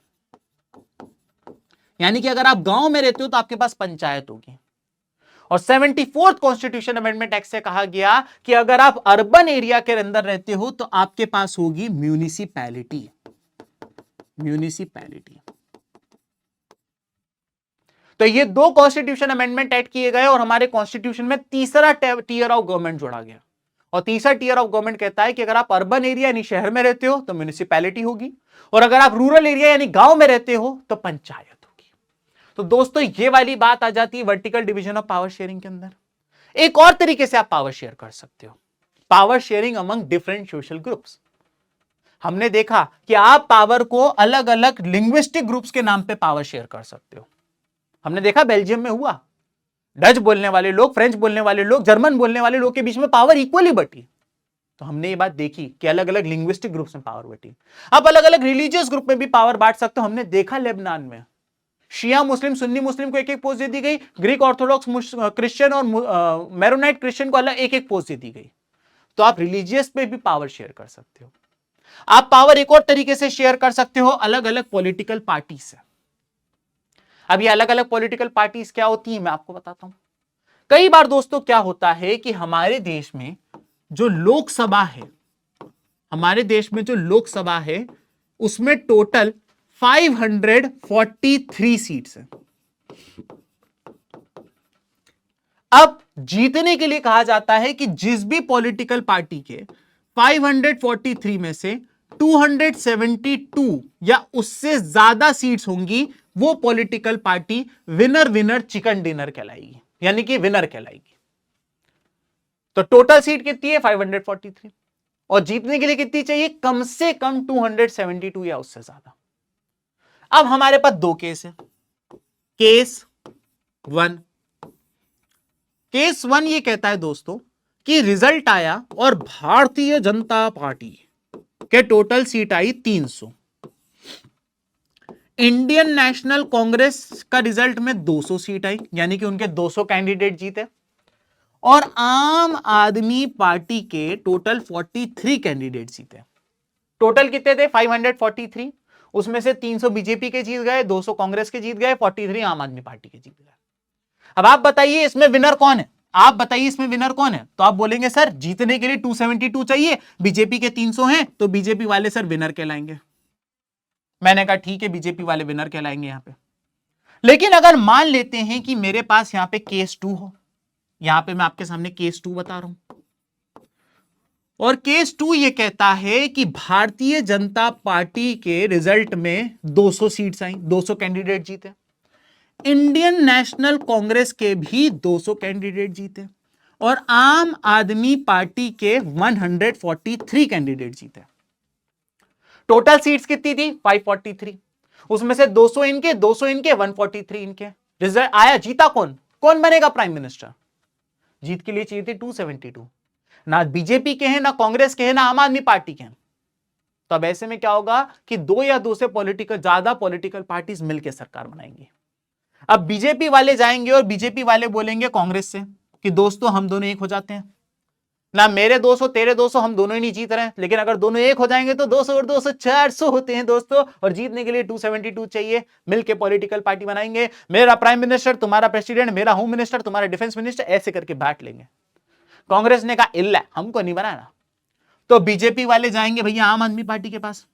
यानी कि अगर आप गांव में रहते हो तो आपके पास पंचायत होगी। और 74th कॉन्स्टिट्यूशन अमेंडमेंट एक्ट से कहा गया कि अगर आप अर्बन एरिया के अंदर रहते हो तो आपके पास होगी म्यूनिसिपैलिटी। म्यूनिसिपैलिटी। तो ये 2 कॉन्स्टिट्यूशन अमेंडमेंट ऐड किए गए और हमारे कॉन्स्टिट्यूशन में तीसरा टियर ऑफ गवर्नमेंट जोड़ा गया। और तीसरा टियर ऑफ गवर्नमेंट कहता है कि अगर आप अर्बन एरिया यानी शहर में रहते हो तो म्यूनिसिपैलिटी होगी, और अगर आप रूरल एरिया यानी गांव में रहते हो तो पंचायत होगी। तो दोस्तों, ये वाली बात आ जाती है vertical division of power sharing के अंदर। एक और तरीके से आप पावर शेयर कर सकते हो, power sharing among different social groups. हमने देखा कि आप पावर को अलग अलग लिंग्विस्टिक ग्रुप्स के नाम पे पावर शेयर कर सकते हो। हमने देखा बेल्जियम में हुआ, डच बोलने वाले लोग, फ्रेंच बोलने वाले लोग, जर्मन बोलने वाले लोग के बीच में पावर इक्वली बटी। तो हमने ये बात देखी कि अलग अलग लिंग्विस्टिक ग्रुप्स में पावर बटी। आप अलग अलग रिलीजियस ग्रुप में भी पावर बांट सकते हो। हमने देखा लेबनान में शिया मुस्लिम, सुन्नी मुस्लिम को एक एक पोस्ट दे दी गई, ग्रीक ऑर्थोडॉक्स क्रिश्चियन और मैरोनाइट क्रिश्चियन को अलग एक एक पोस्ट दे दी गई। तो आप रिलीजियस पे भी पावर शेयर कर सकते हो। आप पावर एक और तरीके से शेयर कर सकते हो, अलग अलग पॉलिटिकल पार्टी से। अब ये अलग अलग पॉलिटिकल पार्टीज क्या होती है मैं आपको बताता हूं। कई बार दोस्तों क्या होता है कि हमारे देश में जो लोकसभा है, हमारे देश में जो लोकसभा है उसमें टोटल 543 सीट्स हैं। अब जीतने के लिए कहा जाता है कि जिस भी पॉलिटिकल पार्टी के 543 में से 272 या उससे ज्यादा सीट्स होंगी, वो political party winner winner chicken dinner कहलाएगी, यानी कि विनर कहलाएगी। तो टोटल सीट कितनी है? 543। और जीतने के लिए कितनी चाहिए? कम से कम 272 या उससे ज्यादा। अब हमारे पास दो केस है। केस वन, केस वन ये कहता है दोस्तों कि रिजल्ट आया और भारतीय जनता पार्टी के टोटल सीट आई 300, इंडियन नेशनल कांग्रेस का रिजल्ट में 200 सीट आई, यानी कि उनके 200 कैंडिडेट जीते, और आम आदमी पार्टी के टोटल 43 कैंडिडेट जीते। टोटल कितने थे? 543। उसमें से 300 बीजेपी के जीत गए, 200 कांग्रेस के जीत गए, 43 आम आदमी पार्टी के जीत गए। अब आप बताइए इसमें विनर कौन है? आप बताइए इसमें विनर कौन है? तो आप बोलेंगे सर जीतने के लिए 272 चाहिए, बीजेपी के 300 हैं, तो बीजेपी वाले सर विनर कहलाएंगे। मैंने कहा ठीक है, बीजेपी वाले विनर कहलाएंगे यहां पे। लेकिन अगर मान लेते हैं कि मेरे पास यहां पे केस 2 हो, यहां पे मैं आपके सामने केस 2 बता रहा हूं, और केस 2 ये कहता है कि भारतीय जनता पार्टी के रिजल्ट में 200 सीट्स आई, 200 कैंडिडेट जीते, इंडियन नेशनल कांग्रेस के भी 200 कैंडिडेट जीते, और आम आदमी पार्टी के 143 कैंडिडेट जीते। टोटल सीट्स कितनी थी? 543। उसमें से 200 इनके, 200 इनके, 143 इनके। रिजल्ट आया, जीता कौन? कौन बनेगा प्राइम मिनिस्टर? जीत के लिए चाहिए थे 272। ना बीजेपी के हैं, ना कांग्रेस के हैं, ना आम आदमी पार्टी के हैं। तो अब ऐसे में क्या होगा कि 2 या 2 से ज्यादा पॉलिटिकल पार्टीज मिलकर सरकार बनाएंगी। अब बीजेपी वाले जाएंगे और बीजेपी वाले बोलेंगे कांग्रेस से कि दोस्तों हम दोनों एक हो जाते हैं ना, मेरे 200 तेरे 200, हम दोनों ही नहीं जीत रहे हैं, लेकिन अगर दोनों एक हो जाएंगे तो 200 और 200 400 होते हैं दोस्तों, और जीतने के लिए 272 चाहिए, मिलके पॉलिटिकल पार्टी बनाएंगे, मेरा प्राइम मिनिस्टर तुम्हारा प्रेसिडेंट, मेरा होम मिनिस्टर तुम्हारा डिफेंस मिनिस्टर, ऐसे करके बांट लेंगे। कांग्रेस ने कहा इल्ला, हमको नहीं बनाना। तो बीजेपी वाले जाएंगे भैया आम आदमी पार्टी के पास,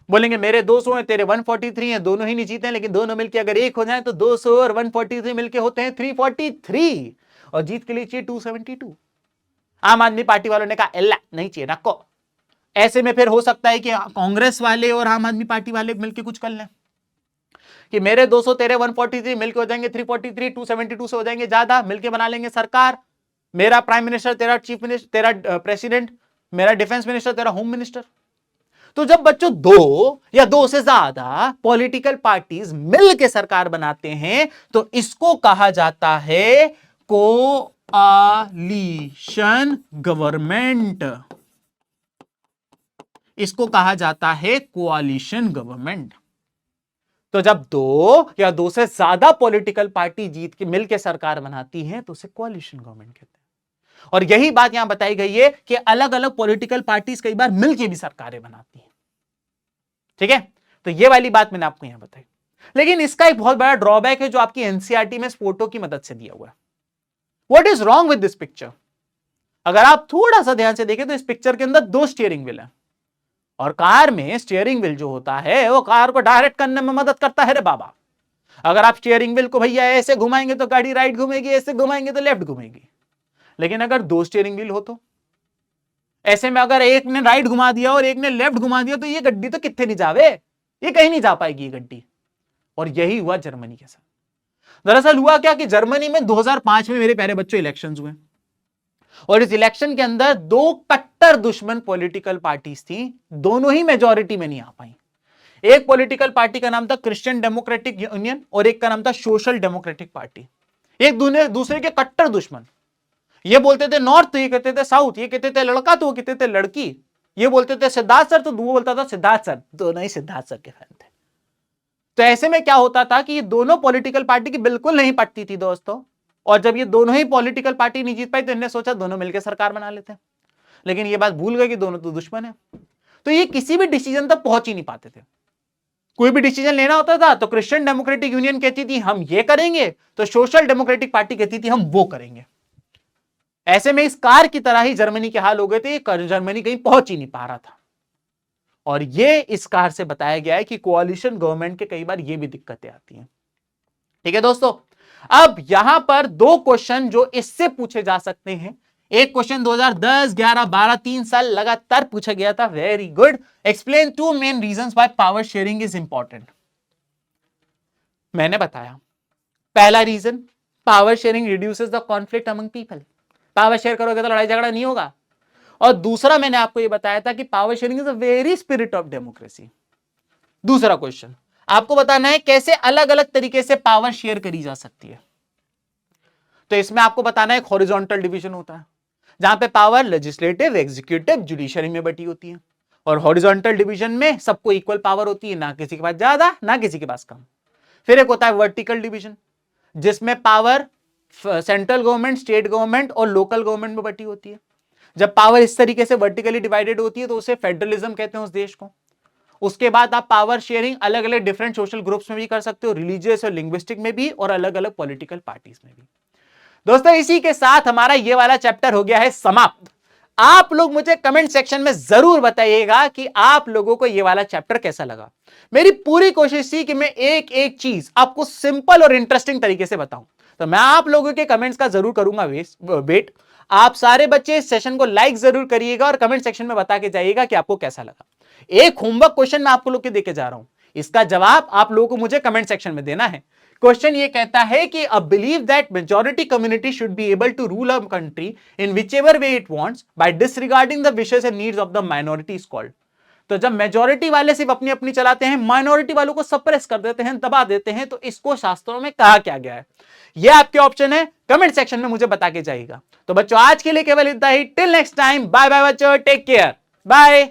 बोलेंगे मेरे 200 हैं, तेरे 143 हैं, दोनों ही नहीं जीते हैं, लेकिन दोनों मिलके अगर एक हो जाए तो 200 और 143 मिलके होते हैं 343, और जीत के लिए चाहिए 272। आम आदमी पार्टी वालों ने कहा एल्ला नहीं चाहिए, रखो। ऐसे में फिर हो सकता है कि कांग्रेस वाले और आम आदमी पार्टी वाले मिलके कुछ कर लें कि मेरे 200 तेरे 143 मिलके हो जाएंगे 343, 272 से हो जाएंगे ज्यादा, मिलके बना लेंगे सरकार, मेरा प्राइम मिनिस्टर, तेरा चीफ मिनिस्टर, तेरा प्रेसिडेंट, मेरा डिफेंस मिनिस्टर, तेरा होम मिनिस्टर। तो जब बच्चों 2 या 2 से ज्यादा पॉलिटिकल पार्टीज मिलके सरकार बनाते हैं तो इसको कहा जाता है कोआलिशन गवर्नमेंट। इसको कहा जाता है कोआलिशन गवर्नमेंट। तो जब 2 या 2 से ज्यादा पॉलिटिकल पार्टी जीत के मिलके सरकार बनाती है तो उसे कोआलिशन गवर्नमेंट कहते हैं। और यही बात यहां बताई गई है कि अलग अलग पॉलिटिकल पार्टीज कई बार मिलके भी सरकारें बनाती हैं। ठीक है, तो ये वाली बात मैंने आपको यहां बताई। लेकिन इसका एक बहुत बड़ा ड्रॉबैक है जो आपकी एनसीईआरटी में फोटो की मदद से दिया हुआ है। What is wrong with this picture? अगर आप थोड़ा सा ध्यान से देखें तो इस पिक्चर के अंदर 2 स्टीयरिंग व्हील है, और कार में स्टीयरिंग व्हील जो होता है वो कार को डायरेक्ट करने में मदद करता है रे बाबा। अगर आप स्टीयरिंग व्हील को भैया ऐसे घुमाएंगे तो गाड़ी राइट घूमेगी, ऐसे घुमाएंगे तो लेफ्ट घूमेगी। लेकिन अगर 2 स्टीयरिंग व्हील हो तो ऐसे में अगर एक ने राइट घुमा दिया और एक ने लेफ्ट घुमा दिया तो ये गड्डी तो कितने नहीं जावे, ये कहीं नहीं जा पाएगी ये गड्डी। और यही हुआ जर्मनी के साथ। दरअसल हुआ क्या कि जर्मनी में 2005 में मेरे प्यारे बच्चों इलेक्शंस हुए, और इस इलेक्शन के अंदर 2 कट्टर दुश्मन पॉलिटिकल पार्टीज थी, दोनों ही मेजॉरिटी में नहीं आ पाई। एक पॉलिटिकल पार्टी का नाम था क्रिश्चियन डेमोक्रेटिक यूनियन और एक का नाम था सोशल डेमोक्रेटिक पार्टी। एक दूसरे के कट्टर दुश्मन। ये बोलते थे नॉर्थ तो ये कहते थे साउथ, ये कहते थे लड़का तो वो कहते थे लड़की, ये बोलते थे सिद्धार्थ सर तो वो बोलता था सिद्धार्थ सर, दोनों ही सिद्धार्थ सर के फैन थे। तो ऐसे में क्या होता था कि ये दोनों पॉलिटिकल पार्टी की बिल्कुल नहीं पटती थी दोस्तों, और जब ये दोनों ही पॉलिटिकल पार्टी नहीं जीत पाई तो इन्होंने सोचा दोनों मिलकर सरकार बना लेते हैं। लेकिन ये बात भूल गए कि दोनों तो दुश्मन है, तो ये किसी भी डिसीजन तक पहुंच ही नहीं पाते थे। कोई भी डिसीजन लेना होता था तो क्रिश्चियन डेमोक्रेटिक यूनियन कहती थी हम ये करेंगे, तो सोशल डेमोक्रेटिक पार्टी कहती थी हम वो करेंगे। ऐसे में इस कार की तरह ही जर्मनी के हाल हो गए थे, जर्मनी कहीं पहुंच ही नहीं पा रहा था। और ये इस कार से बताया गया है कि कोalition गवर्नमेंट के कई बार ये भी दिक्कतें आती हैं। ठीक है दोस्तों, अब यहां पर 2 क्वेश्चन जो इससे पूछे जा सकते हैं, एक क्वेश्चन 2010, 11, 12 3 साल लगातार पूछा गया था। Very good. Explain 2 main reasons why power sharing is important. मैंने बताया पहला reason, power sharing reduces the conflict among people. Power share करोगे तो लड़ाई झगड़ा नहीं होगा। और दूसरा मैंने आपको यह बताया था कि power sharing is a very spirit of democracy. दूसरा क्वेश्चन आपको बताना है कैसे अलग अलग तरीके से पावर शेयर करी जा सकती है। तो इसमें आपको बताना है एक हॉरिजॉन्टल डिवीजन होता है जहां पे पावर लेजिस्लेटिव, एग्जीक्यूटिव, जुडिशरी में बटी होती है। और हॉरिजॉन्टल डिवीजन में सबको इक्वल पावर होती है, ना किसी के पास ज्यादा ना किसी के पास कम। फिर एक होता है वर्टिकल डिवीजन जिसमें power central government, state government और लोकल गवर्नमेंट में बटी होती है। जब पावर इस तरीके से वर्टिकली डिवाइडेड होती है तो उसे फेडरलिज्म कहते हैं उस देश को। उसके बाद आप पावर शेयरिंग अलग अलग डिफरेंट सोशल ग्रुप्स में भी कर सकते हो, रिलीजियस और लिंग्विस्टिक में भी और अलग अलग पॉलिटिकल पार्टीज में भी। दोस्तों इसी के साथ हमारा ये वाला चैप्टर हो गया है समाप्त। आप लोग मुझे कमेंट सेक्शन में जरूर बताइएगा कि आप लोगों को ये वाला चैप्टर कैसा लगा। मेरी पूरी कोशिश थी कि मैं एक एक चीज आपको सिंपल और इंटरेस्टिंग तरीके से बताऊं, तो मैं आप लोगों के कमेंट्स का जरूर करूंगा वेट। आप सारे बच्चे इस सेशन को लाइक जरूर करिएगा और कमेंट सेक्शन में बता के जाइएगा कि आपको कैसा लगा। एक होमवर्क क्वेश्चन मैं आपको लोग के देके जा रहा हूं, इसका जवाब आप लोगों को मुझे कमेंट सेक्शन में देना है। क्वेश्चन ये कहता है कि a believe that majority community should be able to rule a country in whichever way it wants by disregarding the wishes and needs of the minority is called. तो जब majority वाले सिर्फ अपनी अपनी चलाते हैं, माइनॉरिटी वालों को सप्रेस कर देते हैं, दबा देते हैं, तो इसको शास्त्रों में कहा क्या गया है? ये आपके ऑप्शन है, कमेंट सेक्शन में मुझे बता के जाइएगा। तो बच्चों आज के लिए केवल इतना ही। Till next time, bye bye बच्चों, टेक केयर, बाय।